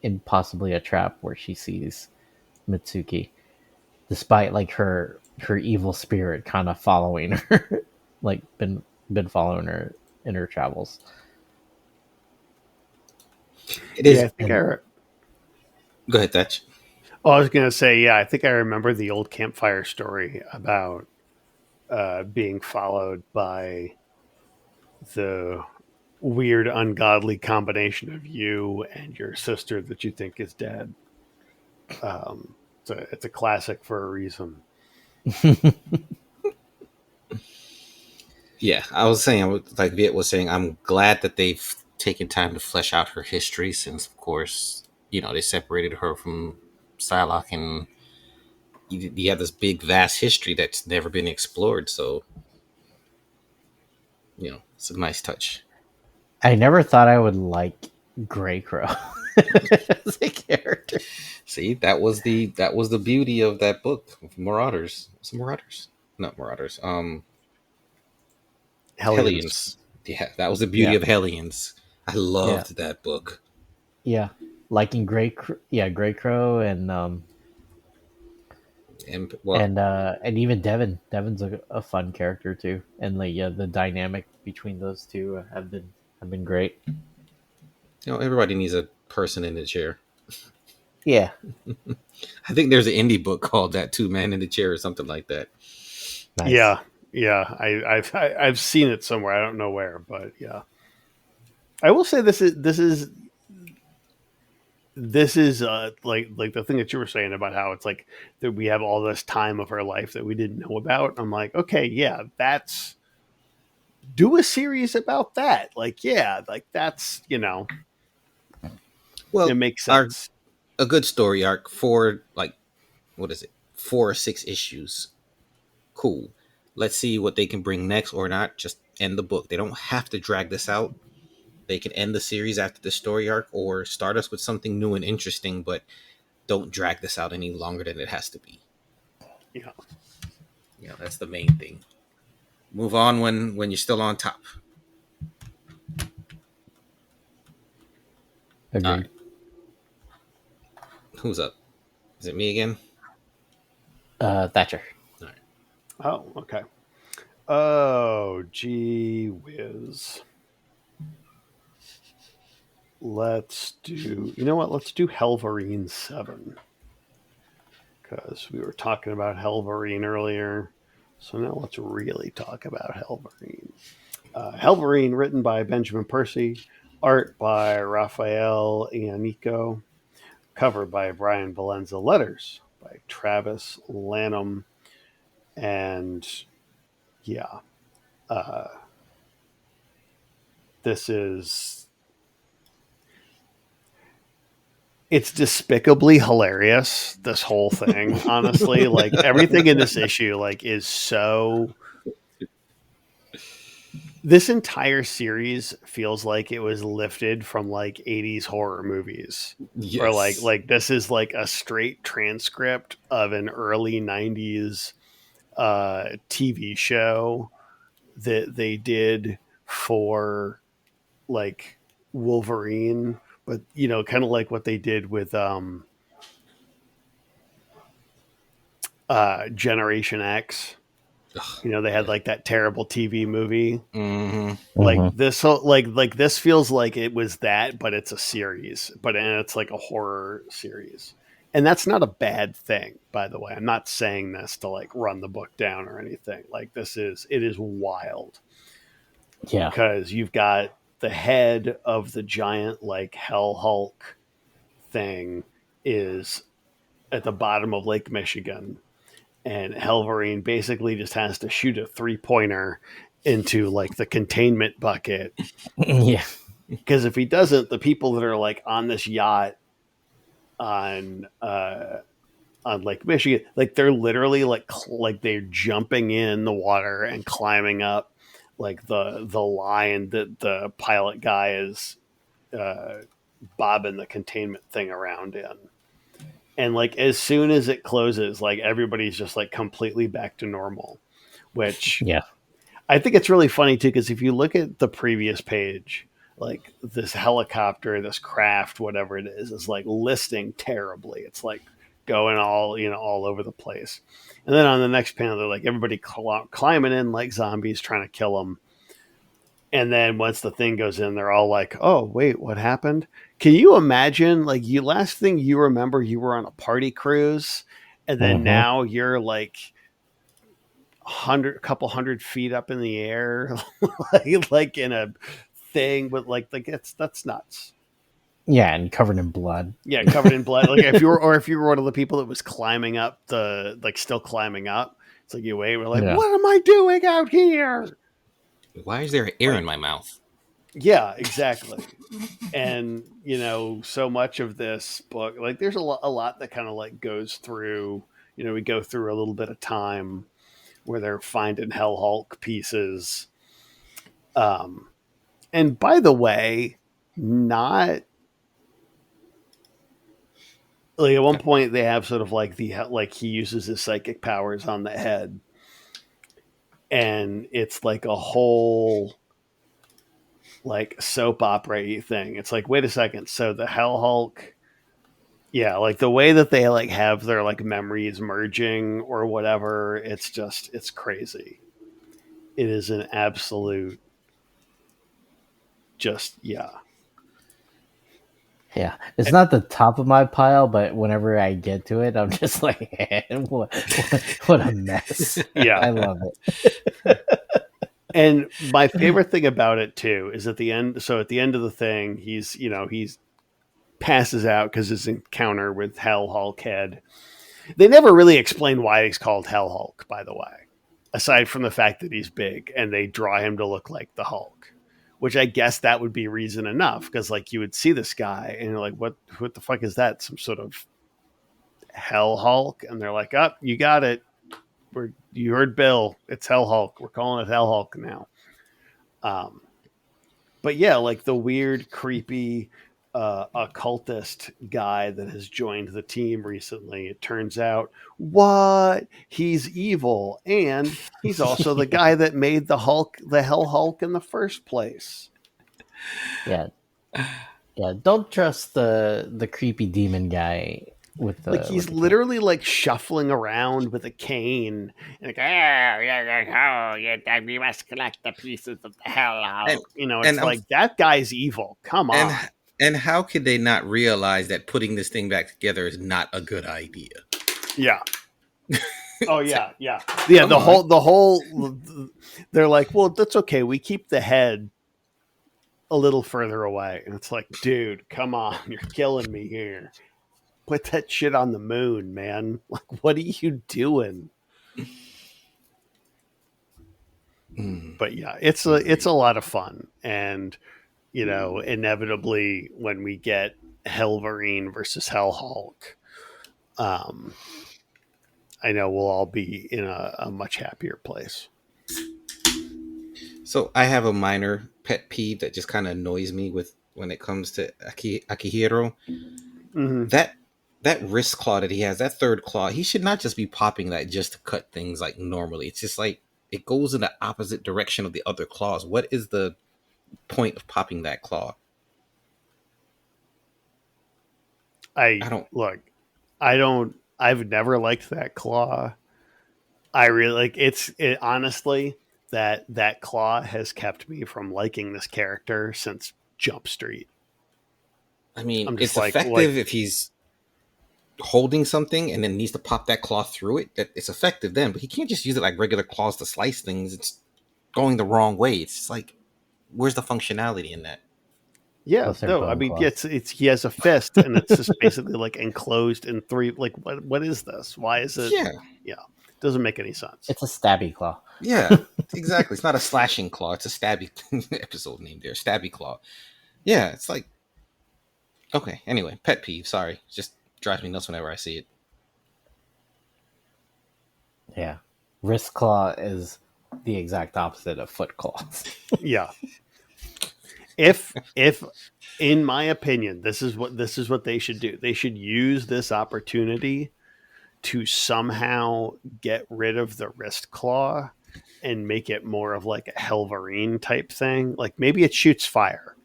in possibly a trap where she sees Mitsuki, despite like her evil spirit kind of following her, like been following her in her travels. It Yeah, is. I think And Go ahead, Thatch. Oh, I was gonna say, yeah, I think I remember the old campfire story about being followed by the weird, ungodly combination of you and your sister that you think is dead. It's a classic for a reason. Yeah, I was saying, like Viet was saying, I'm glad that they've taken time to flesh out her history since, of course, they separated her from Psylocke, and you have this big, vast history that's never been explored. So, it's a nice touch. I never thought I would like Grey Crow as a character. See, that was the beauty of that book, Marauders. Some Marauders, not Marauders. Hellions. Hellions. Yeah, that was the beauty Yeah, of Hellions. I yeah, loved that book. yeah. Liking Grey Crow, And well, and even Devon's a fun character too, and like yeah, the dynamic between those two have been great. everybody needs a person in the chair. Yeah, I think there's an indie book called that too, Man in the Chair or something like that. nice. Yeah, yeah. I've seen it somewhere. I don't know where, but yeah. I will say this is like the thing that you were saying about how it's like that we have all this time of our life that we didn't know about. I'm like, okay, yeah, that's do a series about that. Like, yeah, like that's it Well, makes our sense. a good story arc for like what is it, 4 or 6 issues. Cool. let's see what they can bring next, or not just end the book. They don't have to drag this out. They can end the series after the story arc or start us with something new and interesting, but don't drag this out any longer than it has to be. Yeah. Yeah, that's the main thing. Move on when you're still on top. Agreed. All right. Who's up? Is it me again? Thatcher. All right. Oh, okay. Oh, gee whiz. Let's do, you know what? Let's do Hellverine 7. Because we were talking about Hellverine earlier. So now let's really talk about Hellverine. Hellverine, written by Benjamin Percy, art by Raphael Iannico, cover by Brian Valenza, letters by Travis Lanham, and yeah, this is, it's despicably hilarious, this whole thing. Honestly, like everything in this issue like is so, this entire series feels like it was lifted from like 80s horror movies. Yes. Or like this is like a straight transcript of an early 90s TV show that they did for like Wolverine, but you know, kind of like what they did with Generation X. You know, they had like that terrible TV movie. Mm-hmm. Like this whole, like this feels like it was that, but it's a series, and it's like a horror series. And that's not a bad thing, by the way. I'm not saying this to like run the book down or anything. Like it is wild. Yeah. Because you've got the head of the giant like Hell Hulk thing is at the bottom of Lake Michigan. And Hellverine basically just has to shoot a 3-pointer into like the containment bucket. Yeah. Because if he doesn't, the people that are like on this yacht on Lake Michigan, like they're literally like they're jumping in the water and climbing up like the line that the pilot guy is bobbing the containment thing around in. And like as soon as it closes, like everybody's just like completely back to normal, which Yeah. I think it's really funny too, because if you look at the previous page, like this helicopter, this craft, whatever it is like listing terribly. It's like going all, you know, all over the place. And then on the next panel, they're like everybody climbing in like zombies trying to kill them. And then once the thing goes in, they're all like, oh, wait, what happened? Can you imagine, like, you last thing you remember, you were on a party cruise, and then now you're like a couple hundred feet up in the air, like in a thing with like that's nuts. Yeah, and covered in blood. Yeah, covered in blood. Like if you were one of the people that was climbing up still climbing up, it's like you wait, we're like, what am I doing out here? Why is there air in my mouth? Yeah, exactly. And, you know, so much of this book, like there's a lot that kind of like goes through, you know, we go through a little bit of time where they're finding Hell Hulk pieces. And by the way, not like at one point they have sort of like like he uses his psychic powers on the head. And it's like a whole like soap opera thing. It's like, wait a second. So the Hell Hulk, yeah, like the way that they like have their like memories merging or whatever, it's crazy. It is an absolute yeah. Yeah, it's not the top of my pile, but whenever I get to it, I'm just like, what a mess. Yeah, I love it. And my favorite thing about it too is at the end. So at the end of the thing, he's passes out because his encounter with Hell Hulk head. They never really explain why he's called Hell Hulk, by the way, aside from the fact that he's big and they draw him to look like the Hulk, which I guess that would be reason enough, because like you would see this guy and you're like, what the fuck is that? Some sort of Hell Hulk? And they're like, oh, you got it. you heard Bill. It's Hell Hulk. We're calling it Hell Hulk now. But yeah, like the weird, creepy occultist guy that has joined the team recently. It turns out, what? He's evil, and he's also the guy that made the Hell Hulk in the first place. Yeah. Yeah, don't trust the creepy demon guy with the He's literally like shuffling around with a cane and like, we must collect the pieces of the Hell Hulk. It's like that guy's evil. Come on. And how could they not realize that putting this thing back together is not a good idea? Yeah. Oh yeah, yeah. Yeah, the whole they're like, well, that's okay. We keep the head a little further away. And it's like, dude, come on, you're killing me here. Put that shit on the moon, man. Like, what are you doing? But yeah, it's a lot of fun. And, inevitably when we get Hellverine versus Hell Hulk, I know we'll all be in a much happier place. So I have a minor pet peeve that just kind of annoys me when it comes to Akihiro. Mm-hmm. That wrist claw that he has, that third claw, he should not just be popping that just to cut things like normally. It's just like it goes in the opposite direction of the other claws. What is the point of popping that claw? I've never liked that claw. I really like honestly, that claw has kept me from liking this character since Jump Street. I mean, it's effective if he's holding something and then needs to pop that claw through it. That it's effective then, but he can't just use it like regular claws to slice things. It's going the wrong way. It's just like, where's the functionality in that? Yeah, no, I mean, it's he has a fist and it's just basically like enclosed in three. Like, what is this? Why is it? Yeah, doesn't make any sense. It's a stabby claw. Yeah, exactly. It's not a slashing claw. It's a stabby episode name there, stabby claw. Yeah, it's like, okay. Anyway, pet peeve. Sorry, it just drives me nuts whenever I see it. Yeah, wrist claw is the exact opposite of foot claws. Yeah. If in my opinion, this is what they should do. They should use this opportunity to somehow get rid of the wrist claw and make it more of like a Hellverine type thing. Like maybe it shoots fire,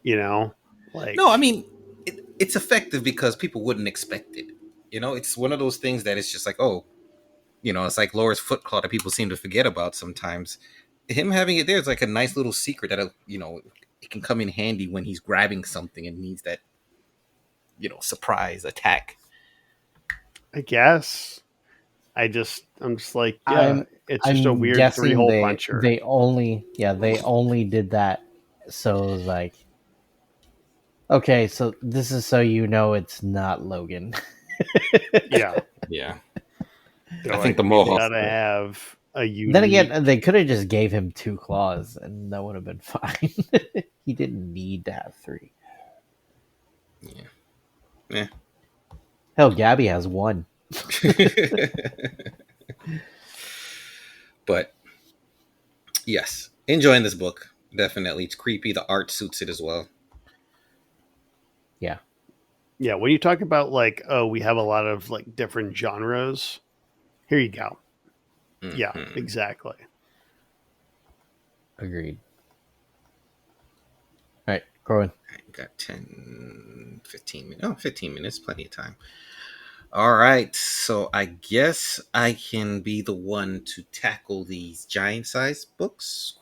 like, no, I mean, it's effective because people wouldn't expect it. It's one of those things that it's just like, oh, it's like Laura's foot claw that people seem to forget about sometimes. Him having it there is like a nice little secret that, it can come in handy when he's grabbing something and needs that, surprise attack. I guess. I'm just like, yeah, it's just a weird 3-hole puncher. They only did that. So it was like, okay, so this is so it's not Logan. Yeah. Yeah. I think the Mohawk gotta have a unique... Then again, they could have just gave him 2 claws and that would have been fine. He didn't need to have 3. Yeah. Hell, Gabby has 1. But yes, enjoying this book. Definitely. It's creepy. The art suits it as well. Yeah. Yeah, when you talk about like, oh, we have a lot of like different genres, here you go. Mm-hmm. Yeah, exactly. Agreed. All right, Corwin. Got 10, 15 minutes. Oh, 15 minutes. Plenty of time. All right. So I guess I can be the one to tackle these giant-sized books, ?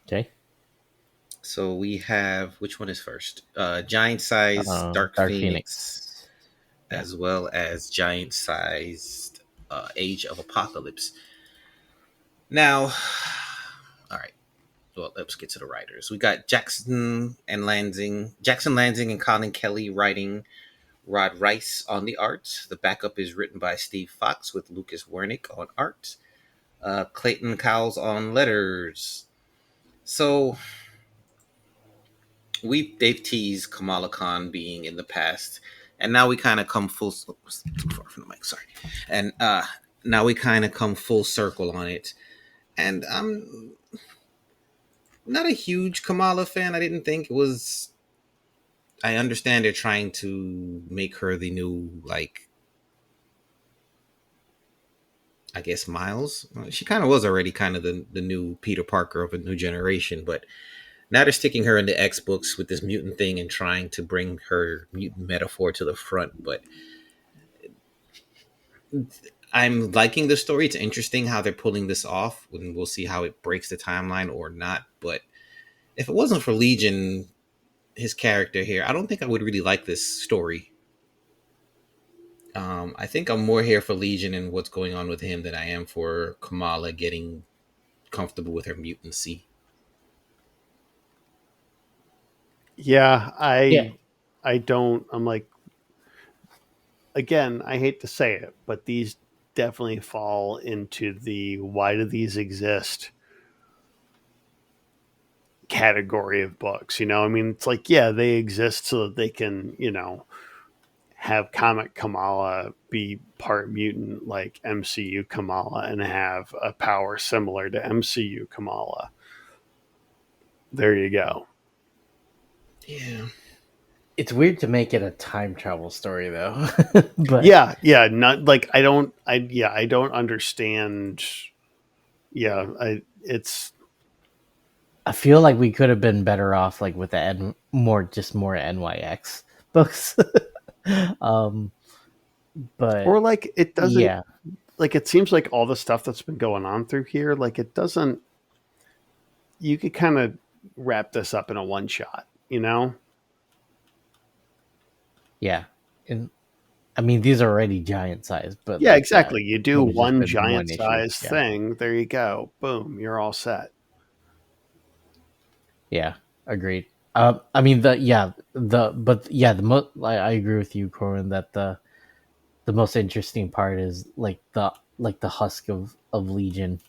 Okay. So we have, which one is first? Giant-sized Dark Phoenix. As well as giant-sized Age of Apocalypse. Now, all right. Well, let's get to the writers. We got Jackson Lanzing and Colin Kelly writing, Rod Rice on the art. The backup is written by Steve Fox with Lucas Wernick on art. Clayton Cowles on letters. So they've teased Kamala Khan being in the past, and now we kind of come full. Too far from the mic, sorry. And now we kind of come full circle on it. And I'm not a huge Kamala fan. I didn't think it was. I understand they're trying to make her the new, like, I guess Miles. She kind of was already kind of the new Peter Parker of a new generation, but now they're sticking her in the X books with this mutant thing and trying to bring her mutant metaphor to the front. But I'm liking the story. It's interesting how they're pulling this off, and we'll see how it breaks the timeline or not. But if it wasn't for Legion, his character here, I don't think I would really like this story. I think I'm more here for Legion and what's going on with him than I am for Kamala getting comfortable with her mutancy. Yeah, Yeah. I don't. I'm like, again, I hate to say it, but these definitely fall into the why do these exist category of books. You know, I mean, it's like, yeah, they exist so that they can, you know, have comic Kamala be part mutant like MCU Kamala and have a power similar to MCU Kamala. There you go. Yeah. It's weird to make it a time travel story though. But Yeah, not like I don't understand. Yeah, it's I feel like we could have been better off like with the more NYX books. um but or like it doesn't yeah. like it seems like all the stuff that's been going on through here, like it doesn't. You could kind of wrap this up in a one shot, you know? Yeah. And I mean these are already giant size, but Yeah, like exactly. You do could have just one been giant one issue. size Yeah. thing. There you go. Boom. You're all set. Yeah, agreed. I mean I agree with you, Corin, that the most interesting part is like the husk of Legion,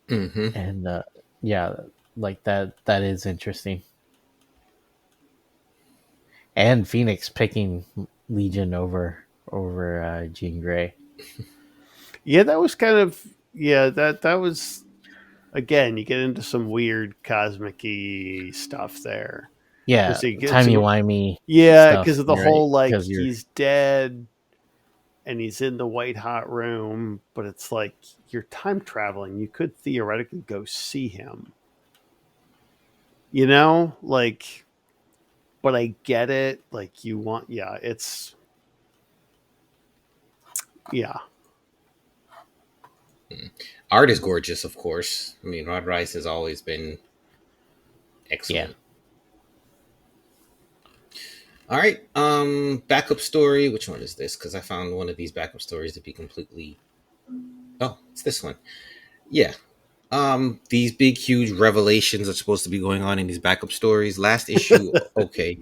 Mm-hmm. and yeah, like that is interesting. And Phoenix picking Legion over Jean Grey. Yeah, that was kind of that was again, you get into some weird cosmic-y stuff there. Yeah, Because you get timey some wimey yeah, stuff, because of the right? whole like Because you're he's dead and he's in the white hot room, but it's like you're time traveling. You could theoretically go see him. You know? Like but I get it. Like you want it's yeah. Art is gorgeous, of course. I mean, Rod Rice has always been yeah. excellent. All right. Backup story. Which one is this? Because I found one of these backup stories to be completely. Oh, it's this one. Yeah. These big, huge revelations are supposed to be going on in these backup stories. Last issue, okay,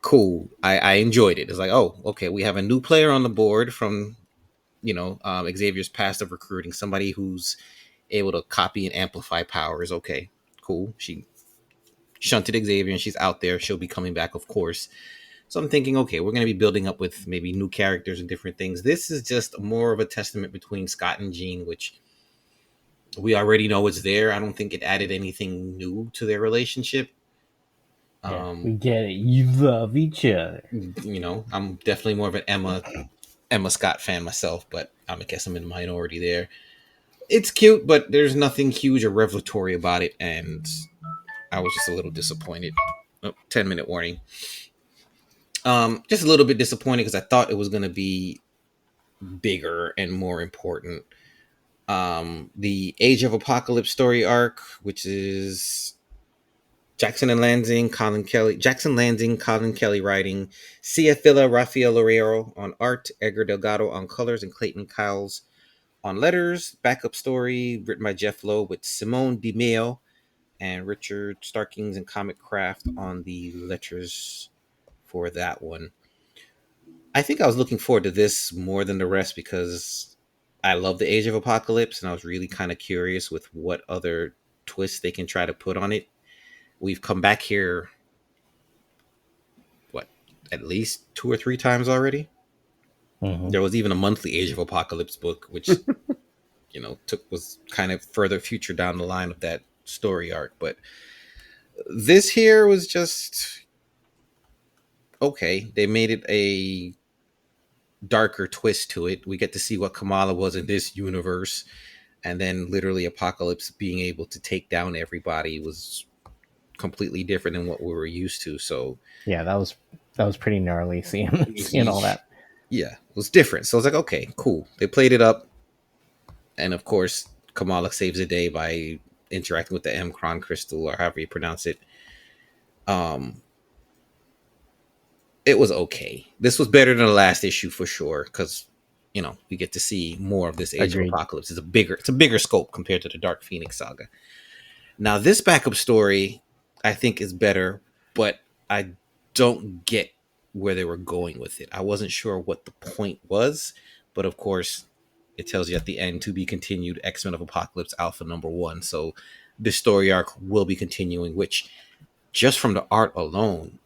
cool. I enjoyed it. It's like, oh, okay, we have a new player on the board from, Xavier's past of recruiting somebody who's able to copy and amplify powers. Okay, cool. She shunted Xavier and she's out there. She'll be coming back, of course. So I'm thinking, okay, we're going to be building up with maybe new characters and different things. This is just more of a testament between Scott and Jean, which we already know it's there. I don't think it added anything new to their relationship. Yeah, we get it. You love each other. I'm definitely more of an Emma Scott fan myself, but I guess I'm in the minority there. It's cute, but there's nothing huge or revelatory about it, and I was just a little disappointed. 10-minute warning. Just a little bit disappointed because I thought it was going to be bigger and more important. The Age of Apocalypse story arc, which is Jackson Lanzing, Colin Kelly writing, Cia Fila, Rafael Lorero on art, Edgar Delgado on colors, and Clayton Cowles on letters. Backup story written by Jeff Lowe with Simone DiMeo and Richard Starkings and Comic Craft on the letters for that one. I think I was looking forward to this more than the rest because I love the Age of Apocalypse and I was really kind of curious with what other twists they can try to put on it. We've come back here, at least 2 or 3 times already? Mhm. There was even a monthly Age of Apocalypse book, which was kind of further future down the line of that story arc. But this here was just okay. They made it a darker twist to it. We get to see what Kamala was in this universe, and then literally Apocalypse being able to take down everybody was completely different than what we were used to. So Yeah, that was pretty gnarly seeing all that. yeah, it was different. So I was like, okay, cool. They played it up, and of course, Kamala saves the day by interacting with the M-Cron crystal, or however you pronounce it. It was okay. This was better than the last issue for sure, because we get to see more of this Age Agreed. of Apocalypse. It's a bigger scope compared to the Dark Phoenix saga. Now, this backup story I think is better, but I don't get where they were going with it. I wasn't sure what the point was, but of course, it tells you at the end, to be continued, X-Men of Apocalypse Alpha #1. So this story arc will be continuing, which just from the art alone,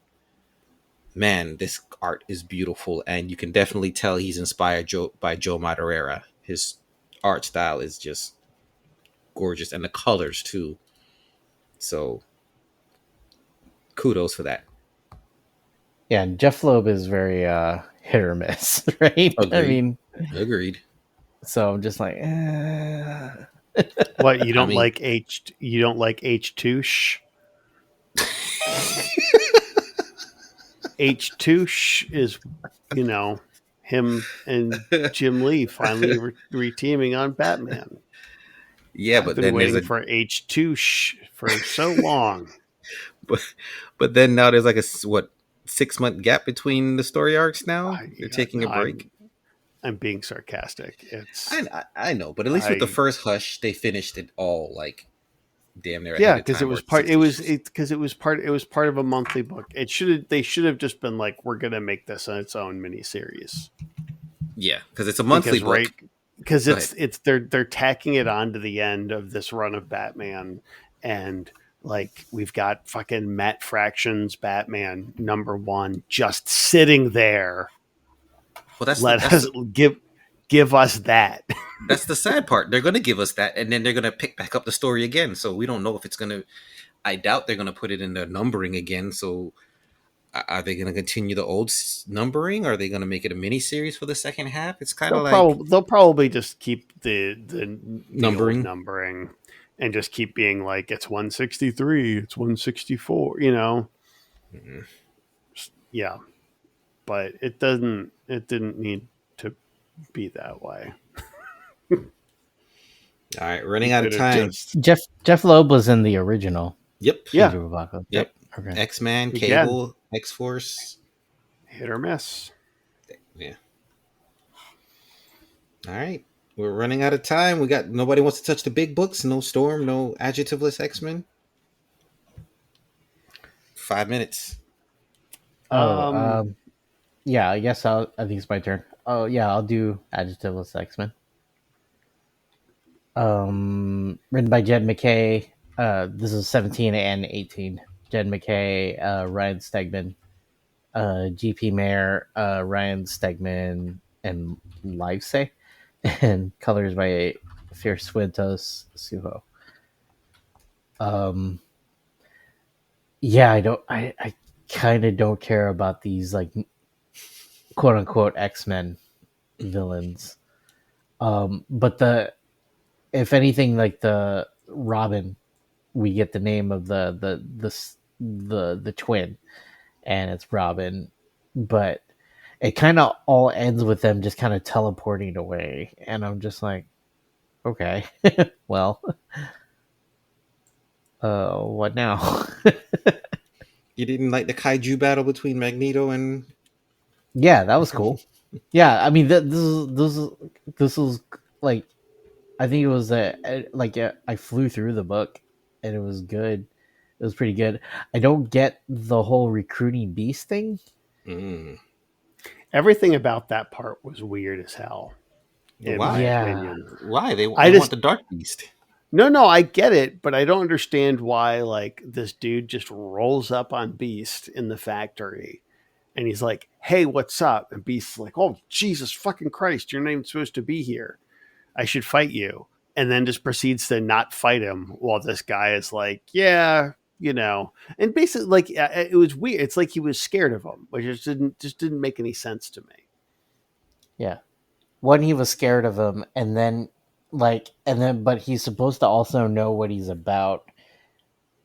man, this art is beautiful, and you can definitely tell he's inspired by Joe Madureira. His art style is just gorgeous, and the colors too. So kudos for that. Yeah, and Jeff Loeb is very hit or miss, right? Agreed. I mean, Agreed. so I'm just like, What, you don't I mean- like H? You don't like H2? H2 is, him and Jim Lee finally re-teaming on Batman. Yeah, I've but been then waiting for H2 for so long. but then now there's like a 6-month gap between the story arcs now. They're taking a break. I'm being sarcastic. It's I know, but at least with the first Hush, they finished it all like damn near. Yeah, because it was part. It was part of a monthly book. They should have just been like, we're gonna make this on its own miniseries. Yeah, because it's a monthly book. Right? Because they're tacking it on to the end of this run of Batman, and like we've got fucking Matt Fraction's Batman #1 just sitting there. Well, give us that. That's the sad part. They're going to give us that, and then they're going to pick back up the story again. So we don't know if it's going to. I doubt they're going to put it in the numbering again. So are they going to continue the old numbering? Are they going to make it a mini series for the second half? It's kind of like they'll probably just keep the numbering and just keep being like, it's 163, it's 164. Mm-hmm. Yeah, but it didn't need to be that way. All right, running out of time. Jeff Loeb was in the original. Yep. Yeah. Yep. Okay. X-Men, Cable, X-Force. Hit or miss. Yeah. All right. We're running out of time. Nobody wants to touch the big books. No Storm, no adjectiveless X-Men. 5 minutes. Yeah, I guess I think it's my turn. Oh yeah, I'll do adjectiveless X-Men. Written by Jed MacKay. This is 17 and 18. Jed MacKay, Ryan Stegman, GP Mayer, Ryan Stegman, and Livesay, and colors by Fierce Fuentos Suho. Yeah, I kind of don't care about these like quote unquote X-Men villains. But if anything, like the Robin, we get the name of the twin, and it's Robin, but it kind of all ends with them just kind of teleporting away, and I'm just like, okay, well, what now? You didn't like the kaiju battle between Magneto and? Yeah, that was cool. Yeah, I mean, this was like, I think it was I flew through the book, and it was good. It was pretty good. I don't get the whole recruiting Beast thing. Everything about that part was weird as hell. Why? Why they just want the Dark Beast? No, I get it, but I don't understand why like this dude just rolls up on Beast in the factory and he's like, "Hey, what's up?" And Beast's like, "Oh, Jesus fucking Christ, you're not even supposed to be here. I should fight you." And then just proceeds to not fight him while this guy is like, "Yeah, you know." And basically, like, it was weird. It's like he was scared of him, which just didn't make any sense to me. Yeah. One, he was scared of him, and then but he's supposed to also know what he's about,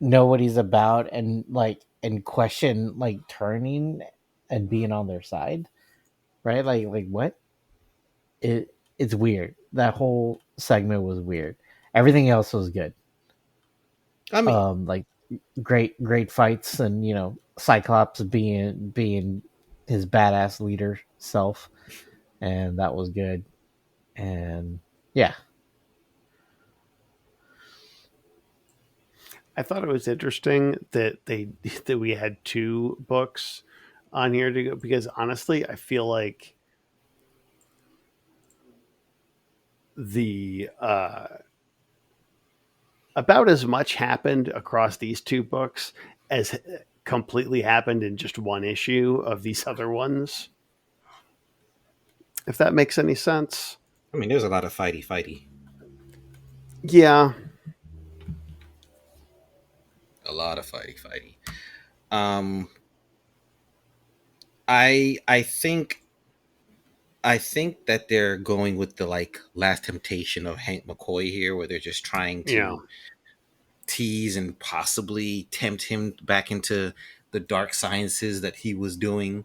and question like turning and being on their side, right? Like what? It's weird. That whole segment was weird. Everything else was good. I mean, Like great fights, and Cyclops being his badass leader self, and that was good. And yeah, I thought it was interesting that that we had two books on here to go, because honestly, I feel like the about as much happened across these two books as completely happened in just one issue of these other ones. If that makes any sense. I mean, there's a lot of fighty, Yeah. a lot of fighty. Um, I think that they're going with the like Last Temptation of Hank McCoy here, where they're just trying Yeah. to tease and possibly tempt him back into the dark sciences that he was doing,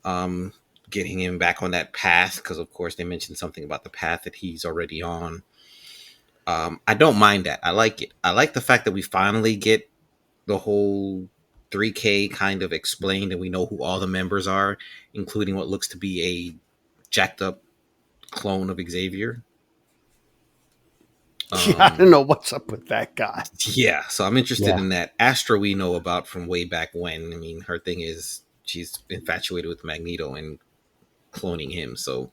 um, getting him back on that path. Because of course they mentioned something about the path that he's already on. I don't mind that. I like it. I like the fact that we finally get the whole 3K kind of explained, and we know who all the members are, including what looks to be a jacked up clone of Xavier. Yeah, I don't know what's up with that guy. Yeah, so I'm interested Yeah. in that. Astra we know about from way back when. I mean, her thing is she's infatuated with Magneto and cloning him. So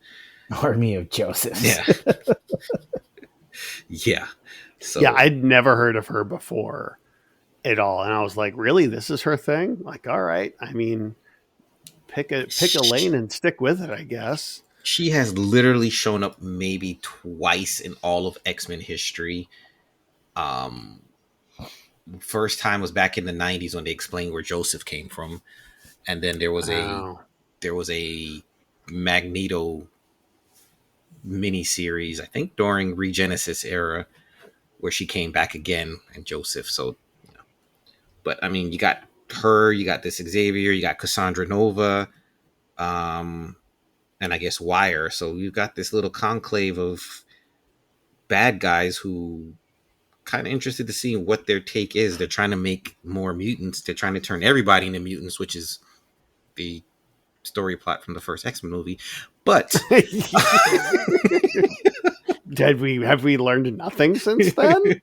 Army of Joseph. yeah, yeah. So Yeah, I'd never heard of her before at all. And I was like, really? This is her thing? Like, all right. I mean, pick a lane and stick with it, I guess. she has literally shown up maybe twice in all of X-Men history. First time was back in the 90s when they explained where Joseph came from, and then there was Wow. a Magneto miniseries, I think during Regenesis era, where she came back again and Joseph. So, but I mean, you got her, you got this Xavier, you got Cassandra Nova, and I guess Wire. So you've got this little conclave of bad guys who kind of interested to see what their take is. They're trying to make more mutants. They're trying to turn everybody into mutants, which is the story plot from the first X-Men movie. But have we learned nothing since then?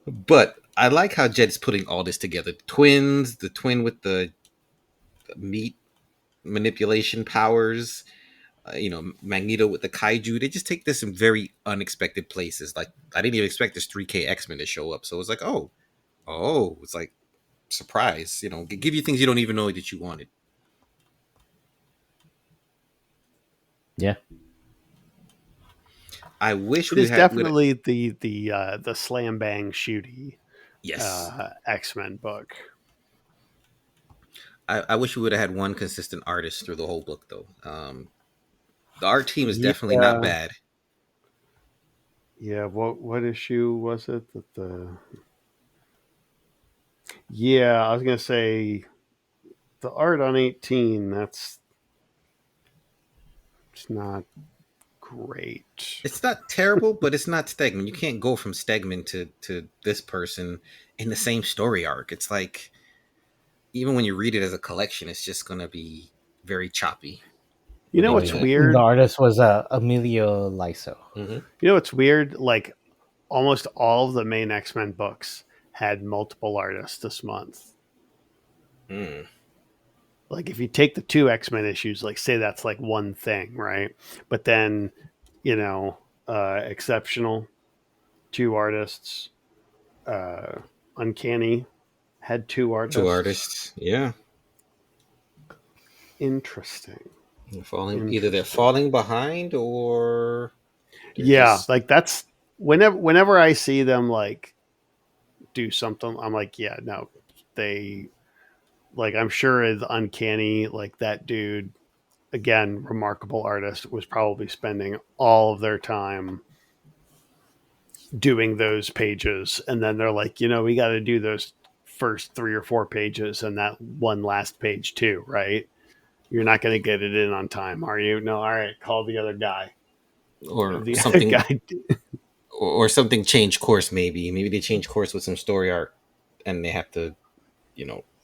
but I like how Jed's putting all this together. Twins, the twin with the meat manipulation powers, Magneto with the kaiju. They just take this in very unexpected places. Like I didn't even expect this 3K X-Men to show up. So it's like, it's like surprise. Give you things you don't even know that you wanted. Yeah. I wish It we is had definitely the slam bang shooty yes. X-Men book. I wish we would have had one consistent artist through the whole book, though. The art team is definitely not bad. Yeah, what issue was it that the? Yeah, I was gonna say the art on 18. It's not great. It's not terrible, but it's not Stegman. You can't go from Stegman to this person in the same story arc. It's like, even when you read it as a collection, it's just going to be very choppy. You know what's weird? The artist was Emilio Liso. Mm-hmm. You know what's weird? Like almost all of the main X-Men books had multiple artists this month. Mm. Like if you take the two X-Men issues, like say that's like one thing, right? But then, Exceptional, two artists, Uncanny Had two artists. Two artists. Yeah. Interesting. Either they're falling behind or like that's whenever I see them like do something, I'm like, yeah, no, they like I'm sure the Uncanny, like that dude, again, remarkable artist, was probably spending all of their time doing those pages, and then they're like, we got to do those first 3 or 4 pages and that one last page too, right? You're not going to get it in on time, are you? No, all right, call the other guy. or The something other guy. or something change course. Maybe they change course with some story art, and they have to,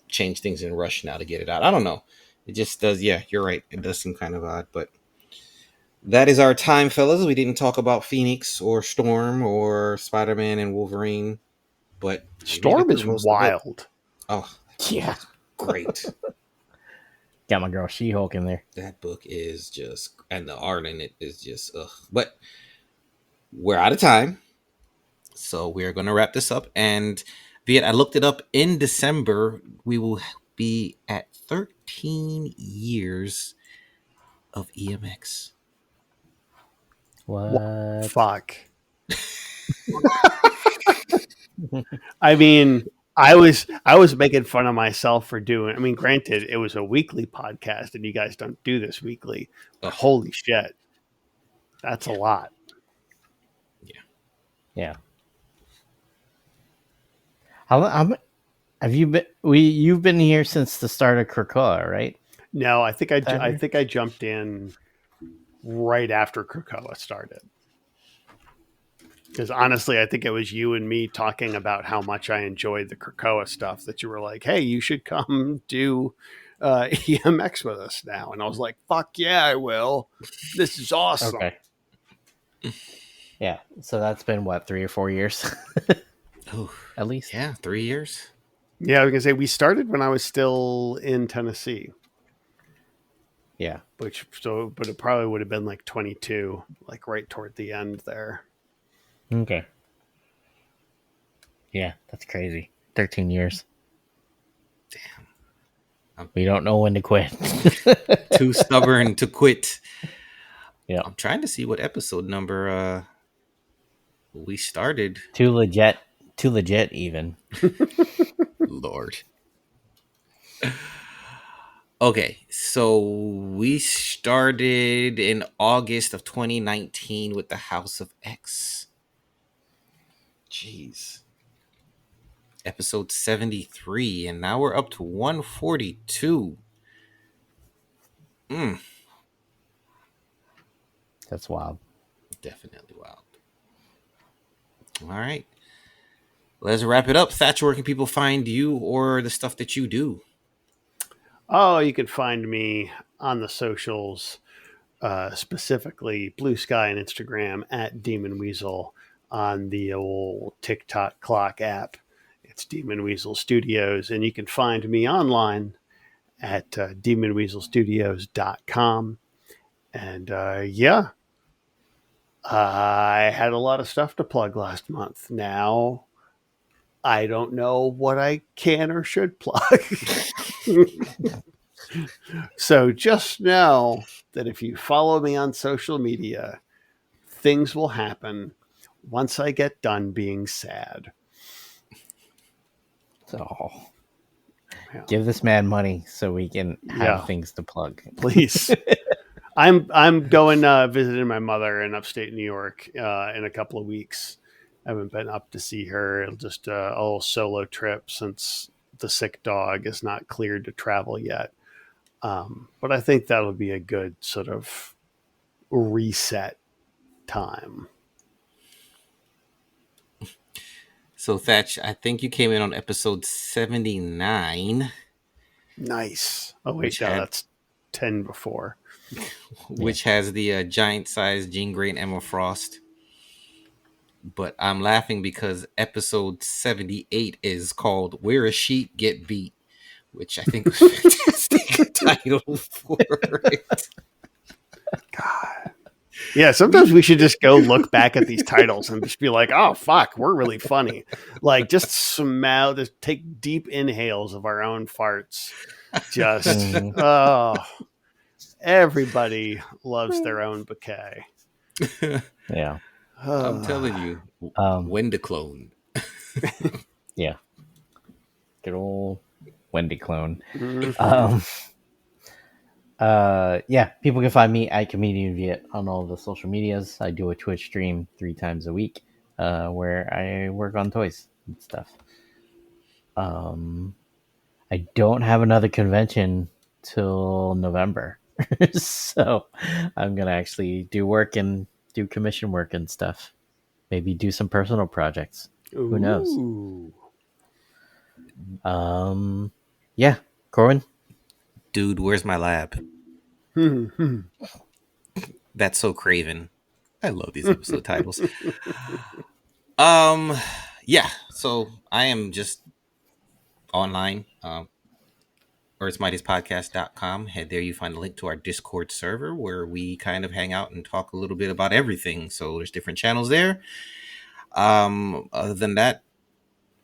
change things in rush now to get it out. I don't know. It just does. Yeah, you're right. It does seem kind of odd, but that is our time, fellas. We didn't talk about Phoenix or Storm or Spider-Man and Wolverine, but Storm is wild. Oh, Yeah. great. Got my girl She-Hulk in there. That book is just, and the art in it is just, ugh. But we're out of time, so we're going to wrap this up. And Viet, I looked it up. In December, we will be at 13 years of EMX. What? Fuck. I mean, I was making fun of myself for doing. I mean, granted, it was a weekly podcast, and you guys don't do this weekly. But holy shit, that's a lot. Yeah. How have you been? You've been here since the start of Krakoa, right? No, I think I jumped in right after Krakoa started. Because honestly, I think it was you and me talking about how much I enjoyed the Krakoa stuff that you were like, hey, you should come do EMX with us now. And I was like, fuck yeah, I will. This is awesome. Okay. Yeah. So that's been, 3 or 4 years? At least? Yeah, 3 years. Yeah, I was going to say, we started when I was still in Tennessee. Yeah. But it probably would have been like 22, like right toward the end there. Okay. Yeah, that's crazy. 13 years. Damn. We don't know when to quit. Too stubborn to quit. Yeah. I'm trying to see what episode number we started. Too legit even. Lord. Okay, so we started in August of 2019 with the House of X. Jeez. Episode 73, and now we're up to 142. That's wild. Definitely wild. All right. Let's wrap it up. Thatcher, where can people find you or the stuff that you do? Oh, you can find me on the socials, specifically Blue Sky and Instagram at Demon Weasel, on the old TikTok clock app. It's Demon Weasel Studios, and you can find me online at demonweaselstudios.com. And I had a lot of stuff to plug last month. Now, I don't know what I can or should plug. So just know that if you follow me on social media, things will happen once I get done being sad. So give this man money so we can have things to plug. Please. I'm going visiting my mother in upstate New York in a couple of weeks. I haven't been up to see her. It'll just a little solo trip since the sick dog is not cleared to travel yet. But I think that'll be a good sort of reset time. So, Thatch, I think you came in on episode 79. Nice. Oh, wait, that's 10 before. Which has the giant-sized Jean Grey and Emma Frost. But I'm laughing because episode 78 is called Where a Sheep Get Beat, which I think was a fantastic title for it. God. Yeah, sometimes we should just go look back at these titles and just be like, oh, fuck, we're really funny. Like, just smell, just take deep inhales of our own farts. Just, oh, everybody loves their own bouquet. Yeah. I'm telling you, when to clone. Yeah. Good old Wendy clone. Mhm. Yeah, people can find me at Comedian Viet on all the social medias. I do a Twitch stream 3 times a week, where I work on toys and stuff. I don't have another convention till November, so I'm gonna actually do work and do commission work and stuff. Maybe do some personal projects. Who knows? Ooh. Yeah, Corwin. Dude, where's my lab? That's so craven. I love these episode titles. Yeah, so I am just online. EarthMightiesPodcast.com. Head there, you find a link to our Discord server where we kind of hang out and talk a little bit about everything. So there's different channels there. Other than that,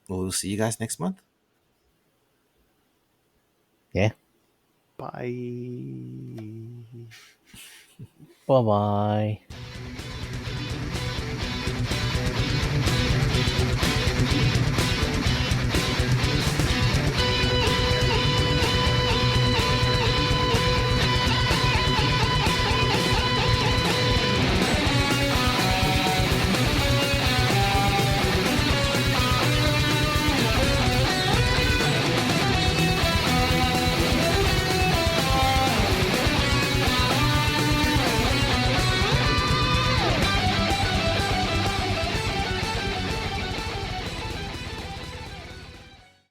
we'll see you guys next month. Yeah. Bye. Bye bye.